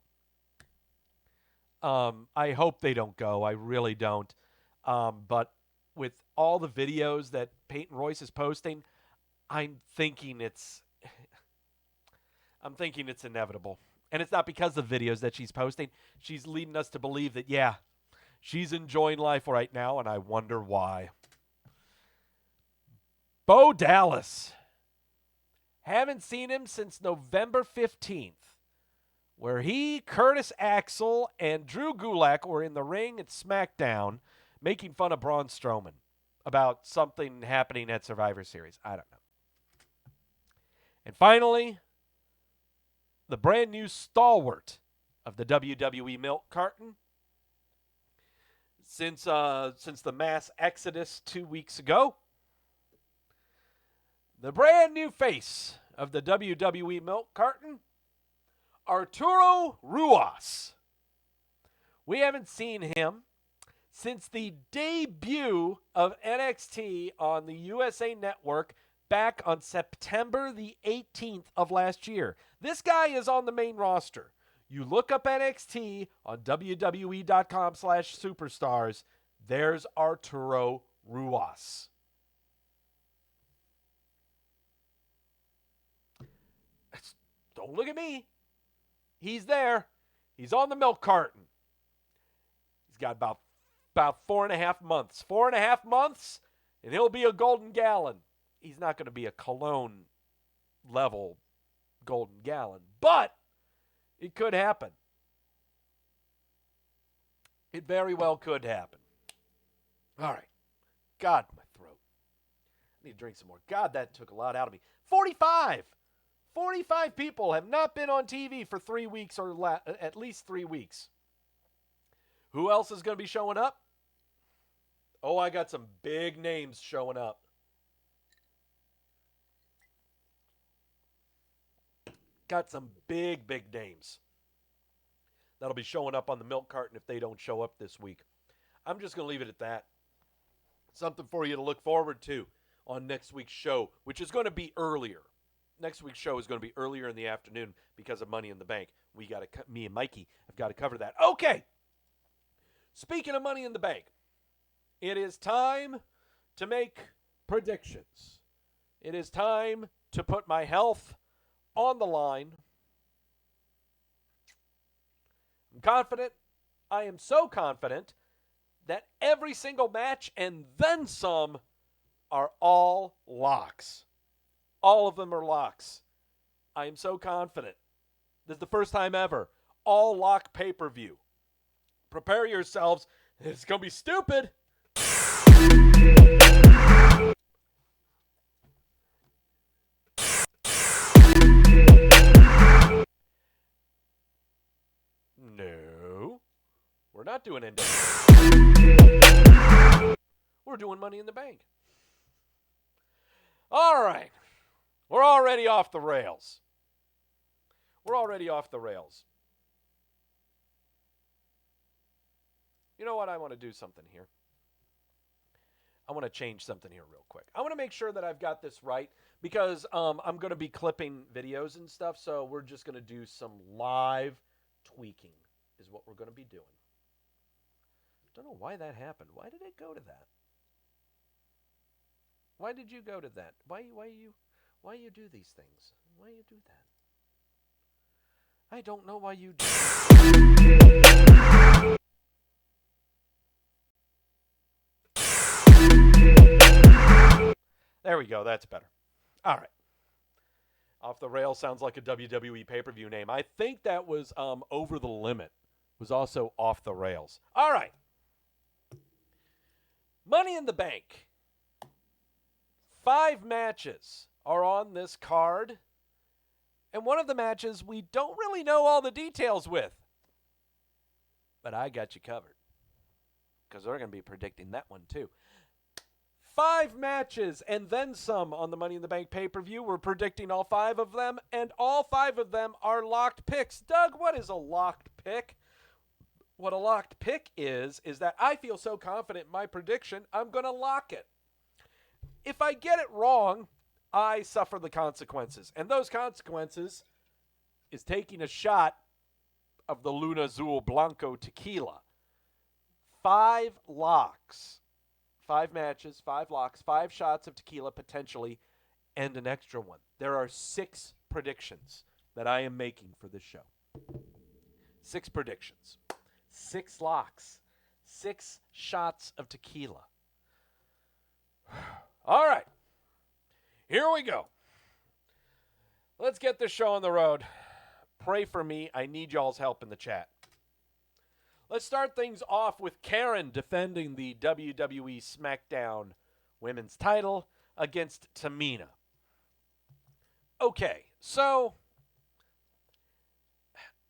I hope they don't go. I really don't. But with all the videos that Peyton Royce is posting, I'm thinking it's inevitable. And it's not because of the videos that she's posting. She's leading us to believe that, yeah, she's enjoying life right now, and I wonder why. Bo Dallas. Haven't seen him since November 15th, where he, Curtis Axel, and Drew Gulak were in the ring at SmackDown making fun of Braun Strowman about something happening at Survivor Series. I don't know. And finally, the brand new stalwart of the WWE milk carton. Since the mass exodus 2 weeks ago, the brand new face of the WWE milk carton, Arturo Ruas. We haven't seen him since the debut of NXT on the USA Network back on September the 18th of last year. This guy is on the main roster. You look up NXT on WWE.com/superstars. There's Arturo Ruas. Don't look at me. He's there. He's on the milk carton. He's got about 4.5 months. 4.5 months, and he'll be a golden gallon. He's not going to be a cologne level golden gallon, but it could happen. It very well could happen. All right. God, my throat. I need to drink some more. God, that took a lot out of me. 45 people have not been on TV for 3 weeks or at least 3 weeks. Who else is going to be showing up? Oh, I got some big names showing up. Got some big names that'll be showing up on the milk carton if they don't show up this week. I'm just going to leave it at that. Something for you to look forward to on next week's show, which is going to be earlier. Next week's show is going to be earlier in the afternoon because of Money in the Bank. Me and Mikey have got to cover that. Okay. Speaking of Money in the Bank, it is time to make predictions. It is time to put my health on the line. I'm confident. I am so confident that every single match and then some are all locks. All of them are locks. I am so confident. This is the first time ever. All lock pay-per-view. Prepare yourselves. It's going to be stupid. No. We're not doing index. We're doing Money in the Bank. All right. We're already off the rails. You know what? I want to do something here. I want to change something here real quick. I want to make sure that I've got this right because I'm going to be clipping videos and stuff, so we're just going to do some live tweaking is what we're going to be doing. Don't know why that happened. Why did it go to that? Why did you go to that? Why you do these things? Why you do that? I don't know why you do that. There we go. That's better. All right. Off the Rails sounds like a WWE pay-per-view name. I think that was Over the Limit. Was also Off the Rails. All right. Money in the Bank. 5 matches are on this card. And one of the matches we don't really know all the details with. But I got you covered. Because we're going to be predicting that one too. 5 matches and then some on the Money in the Bank pay-per-view. We're predicting all 5 of them, and all 5 of them are locked picks. Doug, what is a locked pick? What a locked pick is that I feel so confident in my prediction, I'm going to lock it. If I get it wrong, I suffer the consequences. And those consequences is taking a shot of the Luna Azul Blanco tequila. 5 locks. 5 matches, 5 locks, 5 shots of tequila potentially, and an extra one. There are 6 predictions that I am making for this show. 6 predictions. 6 locks. 6 shots of tequila. All right. Here we go. Let's get this show on the road. Pray for me. I need y'all's help in the chat. Let's start things off with Karen defending the WWE SmackDown Women's title against Tamina. Okay, so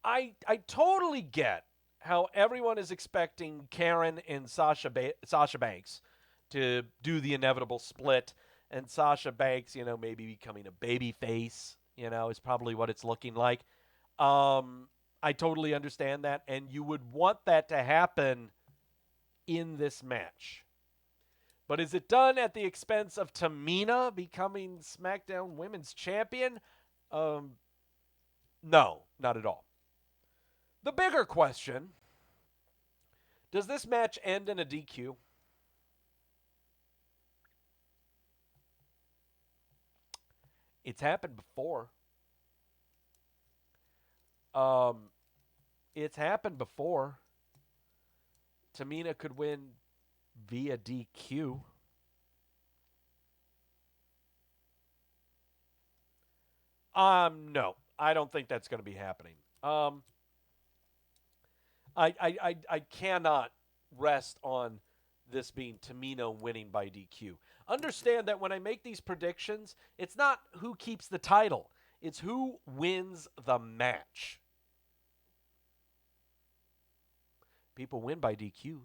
I totally get how everyone is expecting Karen and Sasha Banks to do the inevitable split, and Sasha Banks, maybe becoming a baby face, is probably what it's looking like. I totally understand that, and you would want that to happen in this match. But is it done at the expense of Tamina becoming SmackDown Women's Champion? No, not at all. The bigger question, does this match end in a DQ? It's happened before. It's happened before. Tamina could win via DQ. No, I don't think that's going to be happening. I cannot rest on this being Tamina winning by DQ. Understand that when I make these predictions, it's not who keeps the title. It's who wins the match. People win by DQ.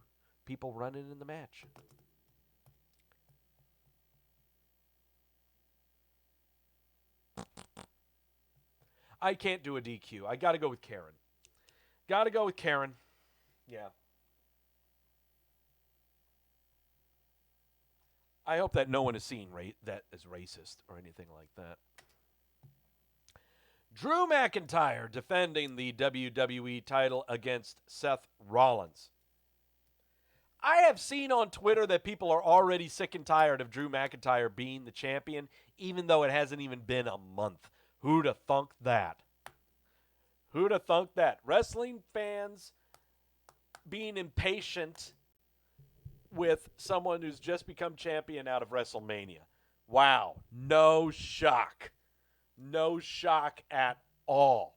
People run it in the match. I can't do a DQ. I got to go with Karen. Got to go with Karen. Yeah. I hope that no one is seeing that as racist or anything like that. Drew McIntyre defending the WWE title against Seth Rollins. I have seen on Twitter that people are already sick and tired of Drew McIntyre being the champion, even though it hasn't even been a month. Who'd have thunk that? Who'd have thunk that? Wrestling fans being impatient with someone who's just become champion out of WrestleMania. Wow. No shock. No shock at all.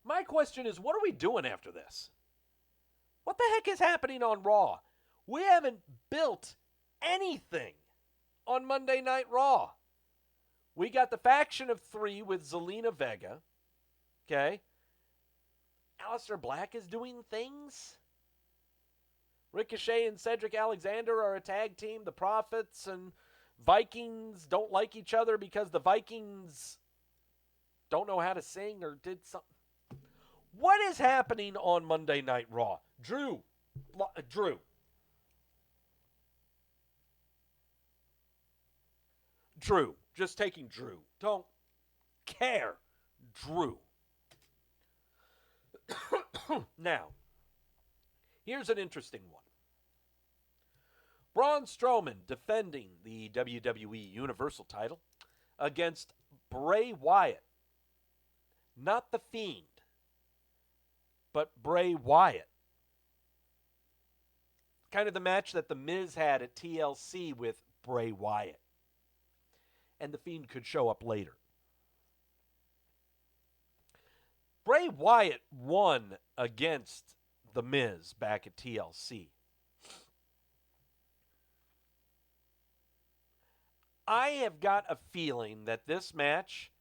My question is, what are we doing after this? What the heck is happening on Raw? We haven't built anything on Monday Night Raw. We got the faction of 3 with Zelina Vega. Okay. Aleister Black is doing things. Ricochet and Cedric Alexander are a tag team. The Profits and Vikings don't like each other because the Vikings don't know how to sing or did something. What is happening on Monday Night Raw? Drew. Just taking Drew. Don't care. Drew. Now, here's an interesting one. Braun Strowman defending the WWE Universal title against Bray Wyatt. Not The Fiend, but Bray Wyatt. Kind of the match that The Miz had at TLC with Bray Wyatt. And The Fiend could show up later. Bray Wyatt won against The Miz back at TLC. I have got a feeling that this match,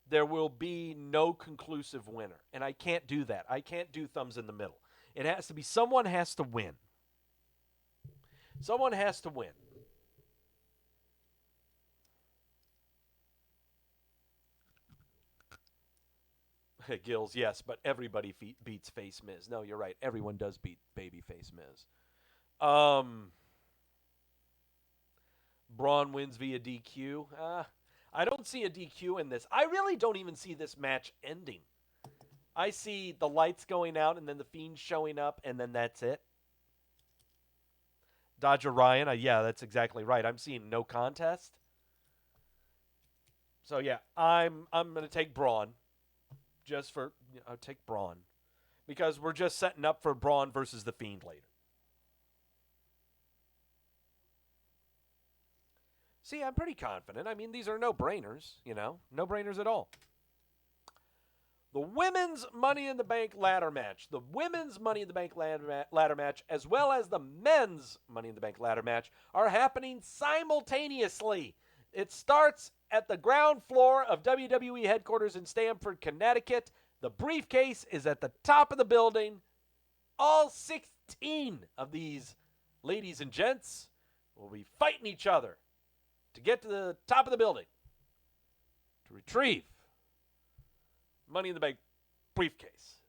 there will be no conclusive winner. And I can't do that. I can't do thumbs in the middle. It has to be, someone has to win. Someone has to win. Gills, yes, but everybody beats Face Miz. No, you're right. Everyone does beat Babyface Miz. Braun wins via DQ. I don't see a DQ in this. I really don't even see this match ending. I see the lights going out and then the Fiend showing up and then that's it. Dodger Ryan, yeah, that's exactly right. I'm seeing no contest. So yeah, I'm going to take Braun. I'll take Braun. Because we're just setting up for Braun versus the Fiend later. See, I'm pretty confident. I mean, these are no-brainers, no-brainers at all. The women's Money in the Bank ladder match, the women's Money in the Bank ladder match, as well as the men's Money in the Bank ladder match are happening simultaneously. It starts at the ground floor of WWE headquarters in Stamford, Connecticut. The briefcase is at the top of the building. All 16 of these ladies and gents will be fighting each other to get to the top of the building to retrieve Money in the Bank briefcase.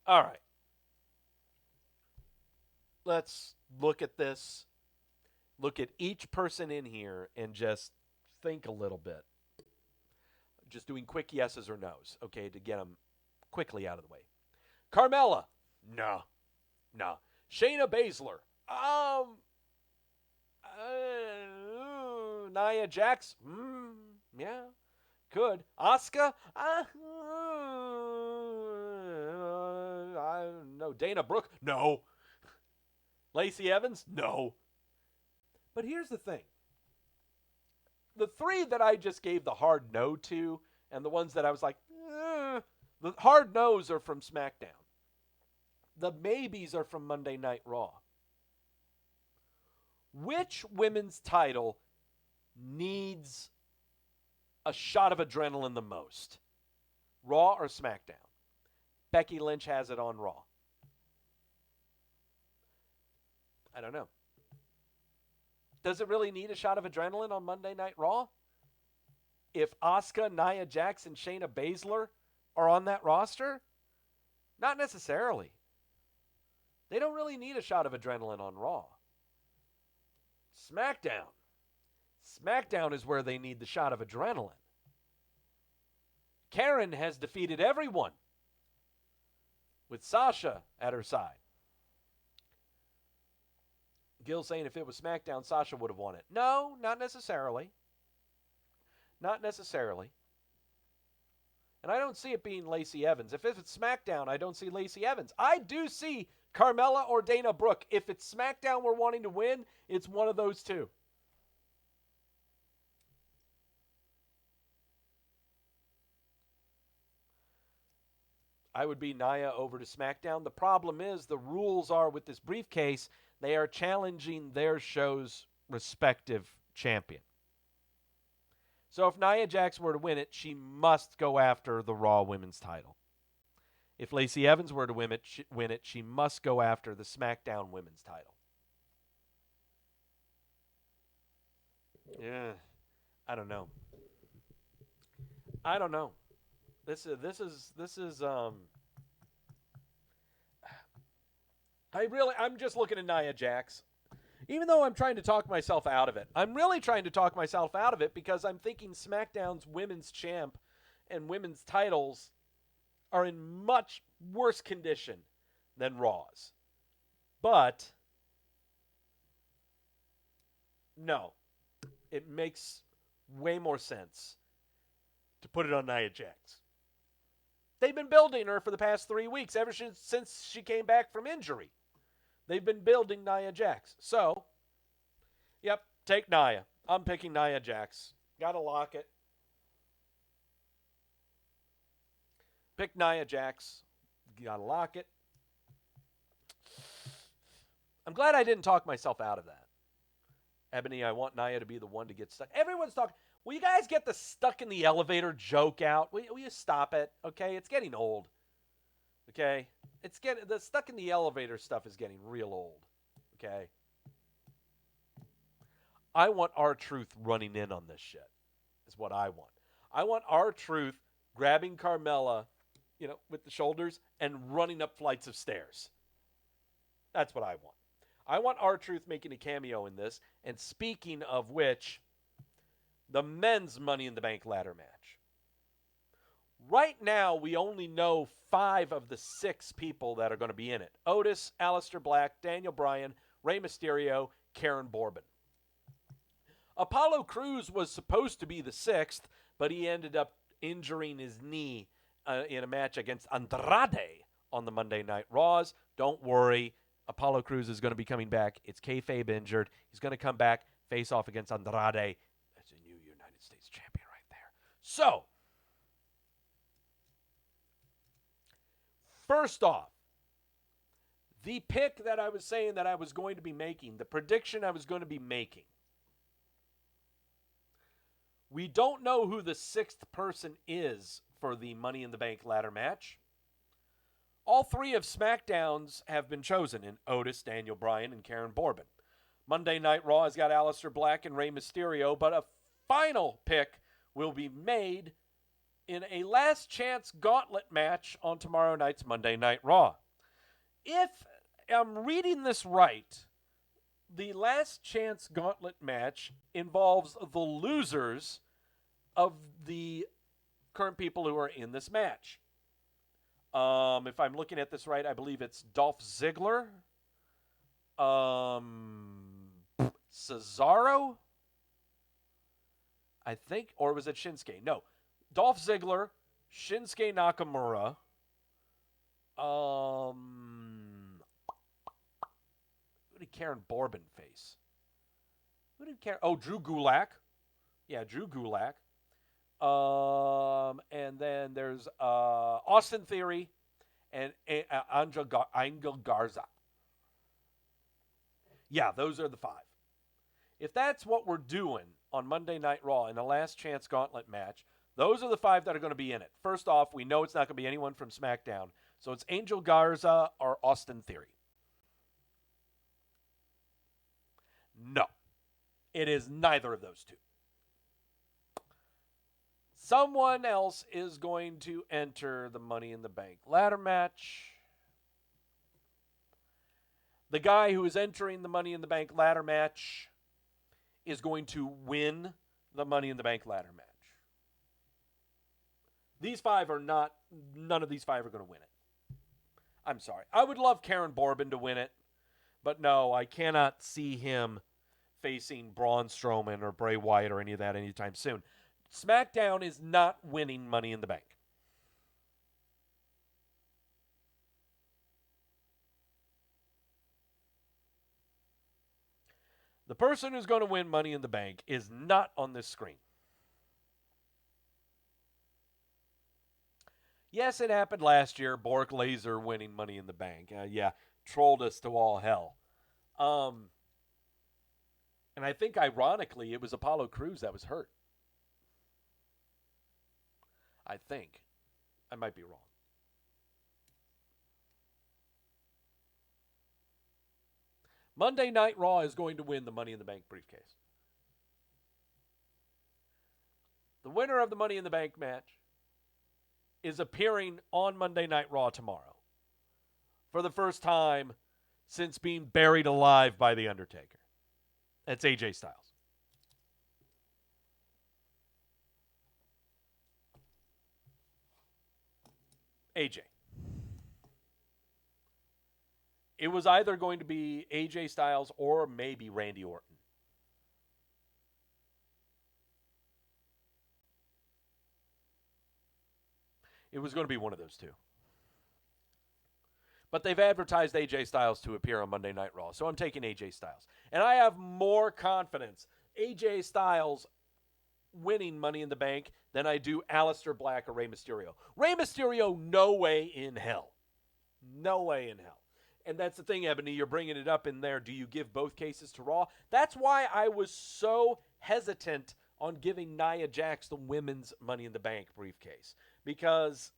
All right. Let's look at this. Look at each person in here and just think a little bit. Just doing quick yeses or nos, okay, to get them quickly out of the way. Carmella, no. Shayna Baszler, Nia Jax, yeah, could. Asuka, no. Dana Brooke, no. Lacey Evans, no. But here's the thing. The three that I just gave the hard no to, and the ones that I was like, the hard no's are from SmackDown. The maybes are from Monday Night Raw. Which women's title needs a shot of adrenaline the most? Raw or SmackDown? Becky Lynch has it on Raw. I don't know. Does it really need a shot of adrenaline on Monday Night Raw? If Asuka, Nia Jax, and Shayna Baszler are on that roster? Not necessarily. They don't really need a shot of adrenaline on Raw. SmackDown. SmackDown is where they need the shot of adrenaline. Karen has defeated everyone with Sasha at her side. Gil saying if it was SmackDown, Sasha would have won it. No, not necessarily. Not necessarily. And I don't see it being Lacey Evans. If it's SmackDown, I don't see Lacey Evans. I do see Carmella or Dana Brooke. If it's SmackDown we're wanting to win, it's one of those two. I would be Nia over to SmackDown. The problem is the rules are with this briefcase, they are challenging their show's respective champion. So if Nia Jax were to win it, she must go after the Raw Women's title. If Lacey Evans were to win it, she must go after the SmackDown Women's title. Yeah, I don't know. This is I'm just looking at Nia Jax. Even though I'm trying to talk myself out of it. I'm really trying to talk myself out of it because I'm thinking SmackDown's women's champ and women's titles are in much worse condition than Raw's. But no, it makes way more sense to put it on Nia Jax. They've been building her for the past 3 weeks, ever since she came back from injury. They've been building Nia Jax. So, yep, take Nia. I'm picking Nia Jax. Gotta lock it. Pick Nia Jax. Gotta lock it. I'm glad I didn't talk myself out of that. Ebony, I want Nia to be the one to get stuck. Everyone's talking. Will you guys get the stuck in the elevator joke out? Will you stop it? Okay, it's getting old. Okay, the stuck in the elevator stuff is getting real old. Okay, I want R-Truth running in on this shit. Is what I want. I want R-Truth grabbing Carmella, with the shoulders and running up flights of stairs. That's what I want. I want R-Truth making a cameo in this. And speaking of which, the men's Money in the Bank ladder match. Right now, we only know 5 of the 6 people that are going to be in it. Otis, Aleister Black, Daniel Bryan, Rey Mysterio, Karen Corbin. Apollo Crews was supposed to be the 6th, but he ended up injuring his knee in a match against Andrade on the Monday Night Raws. Don't worry. Apollo Crews is going to be coming back. It's kayfabe injured. He's going to come back, face off against Andrade. That's a new United States champion right there. So, first off, the pick that I was saying that I was going to be making, the prediction I was going to be making, we don't know who the sixth person is for the Money in the Bank ladder match. All three of SmackDowns have been chosen in Otis, Daniel Bryan, and Karen Corbin. Monday Night Raw has got Aleister Black and Rey Mysterio, but a final pick will be made in a last chance gauntlet match on tomorrow night's Monday Night Raw. If I'm reading this right, the last chance gauntlet match involves the losers of the current people who are in this match. If I'm looking at this right, I believe it's Dolph Ziggler, Cesaro, I think, or was it Shinsuke? No, Dolph Ziggler, Shinsuke Nakamura, who did Karen Corbin face? Drew Gulak. Yeah, Drew Gulak. And then there's Austin Theory and Angel Garza. Yeah, those are the five. If that's what we're doing on Monday Night Raw in the last chance gauntlet match, those are the five that are going to be in it. First off, we know it's not going to be anyone from SmackDown, so it's Angel Garza or Austin Theory. No, it is neither of those two. Someone else is going to enter the Money in the Bank ladder match. The guy who is entering the Money in the Bank ladder match is going to win the Money in the Bank ladder match. None of these five are going to win it. I'm sorry. I would love Karen Corbin to win it, but no, I cannot see him facing Braun Strowman or Bray Wyatt or any of that anytime soon. SmackDown is not winning Money in the Bank. The person who's going to win Money in the Bank is not on this screen. Yes, it happened last year. Bork Laser winning Money in the Bank. Trolled us to all hell. And I think, ironically, it was Apollo Crews that was hurt. I think. I might be wrong. Monday Night Raw is going to win the Money in the Bank briefcase. The winner of the Money in the Bank match is appearing on Monday Night Raw tomorrow for the first time since being buried alive by The Undertaker. That's AJ Styles. AJ. It was either going to be AJ Styles or maybe Randy Orton. It was going to be one of those two. But they've advertised AJ Styles to appear on Monday Night Raw, so I'm taking AJ Styles. And I have more confidence AJ Styles winning Money in the Bank than I do Aleister Black or Rey Mysterio. Rey Mysterio, no way in hell. No way in hell. And that's the thing, Ebony, you're bringing it up in there. Do you give both cases to Raw? That's why I was so hesitant on giving Nia Jax the women's Money in the Bank briefcase. Because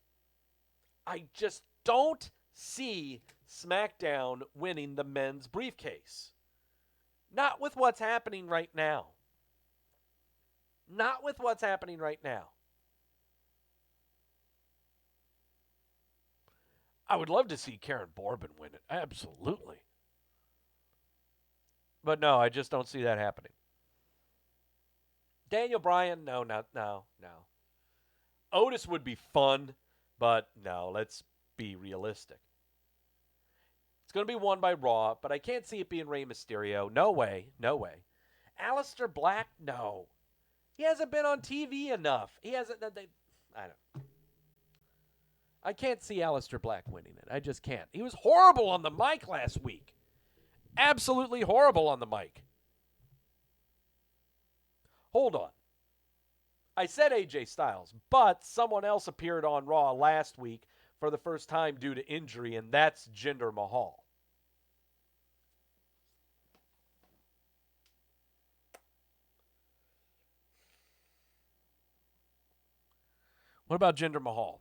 I just don't see SmackDown winning the men's briefcase. Not with what's happening right now. Not with what's happening right now. I would love to see Karen Corbin win it. Absolutely. But no, I just don't see that happening. Daniel Bryan, no. Otis would be fun, but no, let's be realistic. It's going to be won by Raw, but I can't see it being Rey Mysterio. No way. Aleister Black, no. He hasn't been on TV enough. I don't. I can't see Aleister Black winning it. I just can't. He was horrible on the mic last week. Absolutely horrible on the mic. Hold on. I said AJ Styles, but someone else appeared on Raw last week for the first time due to injury, and that's Jinder Mahal. What about Jinder Mahal?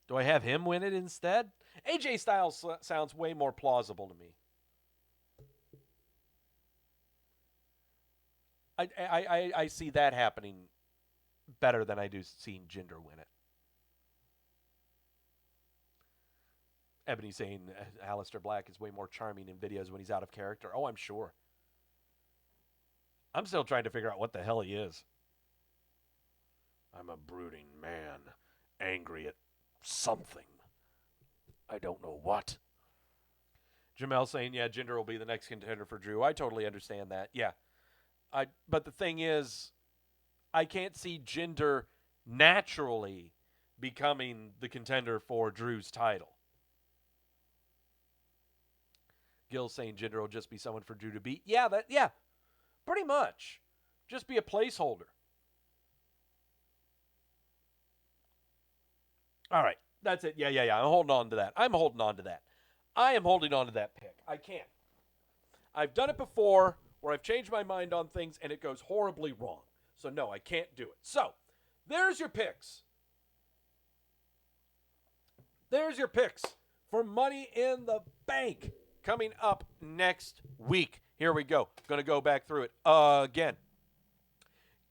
Do I have him win it instead? AJ Styles sounds way more plausible to me. I see that happening better than I do seeing Jinder win it. Ebony saying Aleister Black is way more charming in videos when he's out of character. Oh, I'm sure. I'm still trying to figure out what the hell he is. I'm a brooding man, angry at something. I don't know what. Jamel saying, yeah, Jinder will be the next contender for Drew. I totally understand that. Yeah. But the thing is, I can't see Jinder naturally becoming the contender for Drew's title. Gil saying Jinder will just be someone for Drew to beat. Yeah, pretty much. Just be a placeholder. All right, that's it. Yeah. I'm holding on to that. I am holding on to that pick. I can't. I've done it before where I've changed my mind on things and it goes horribly wrong. So, no, I can't do it. So, there's your picks. There's your picks for Money in the Bank coming up next week. Here we go. Going to go back through it again.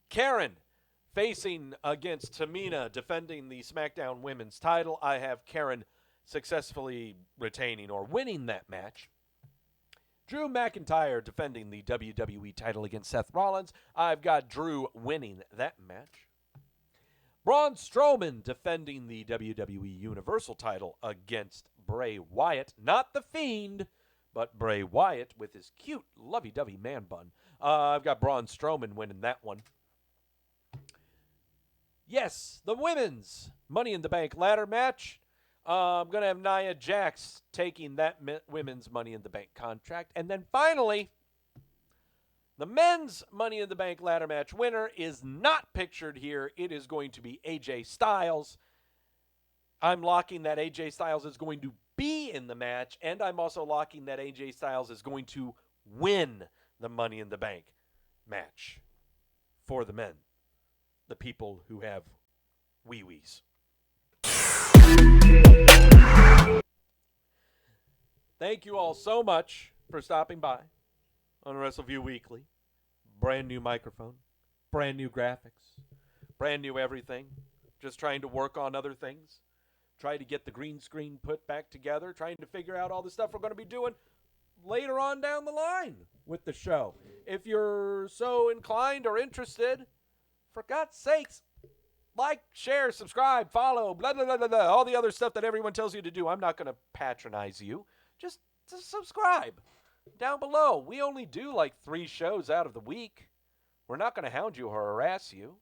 Karen facing against Tamina, defending the SmackDown Women's title. I have Karen successfully retaining or winning that match. Drew McIntyre defending the WWE title against Seth Rollins. I've got Drew winning that match. Braun Strowman defending the WWE Universal title against Bray Wyatt. Not The Fiend, but Bray Wyatt with his cute, lovey-dovey man bun. I've got Braun Strowman winning that one. Yes, the women's Money in the Bank ladder match. I'm going to have Nia Jax taking that women's Money in the Bank contract. And then finally, the men's Money in the Bank ladder match winner is not pictured here. It is going to be AJ Styles. I'm locking that AJ Styles is going to be in the match, and I'm also locking that AJ Styles is going to win the Money in the Bank match for the men, the people who have wee-wees. Thank you all so much for stopping by on Wrestleview Weekly. Brand new microphone, brand new graphics, brand new everything. Just trying to work on other things. Try to get the green screen put back together. Trying to figure out all the stuff we're going to be doing later on down the line with the show. If you're so inclined or interested, for God's sakes, like, share, subscribe, follow, blah, blah, blah, blah, blah, all the other stuff that everyone tells you to do. I'm not going to patronize you. Just subscribe down below. We only do like 3 shows out of the week. We're not going to hound you or harass you.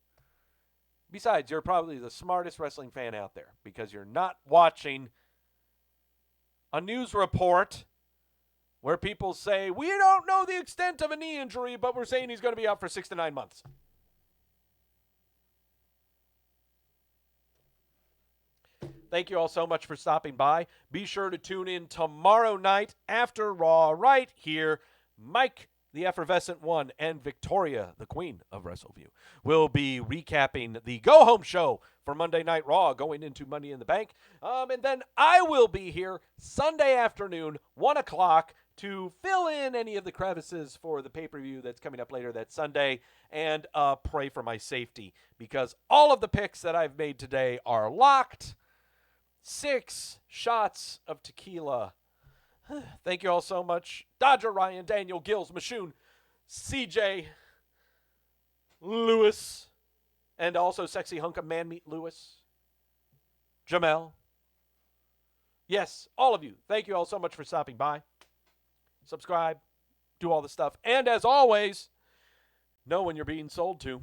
Besides, you're probably the smartest wrestling fan out there because you're not watching a news report where people say, we don't know the extent of a knee injury, but we're saying he's going to be out for 6 to 9 months. Thank you all so much for stopping by. Be sure to tune in tomorrow night after Raw right here. Mike, the Effervescent One, and Victoria, the Queen of Wrestleview, will be recapping the go-home show for Monday Night Raw going into Money in the Bank. And then I will be here Sunday afternoon, 1 o'clock, to fill in any of the crevices for the pay-per-view that's coming up later that Sunday, and pray for my safety because all of the picks that I've made today are locked. 6 shots of tequila. Thank you all so much. Dodger, Ryan, Daniel, Gills, Machoon, CJ, Lewis, and also Sexy Hunk of Man Meat Lewis, Jamel. Yes, all of you. Thank you all so much for stopping by. Subscribe. Do all the stuff. And as always, know when you're being sold to.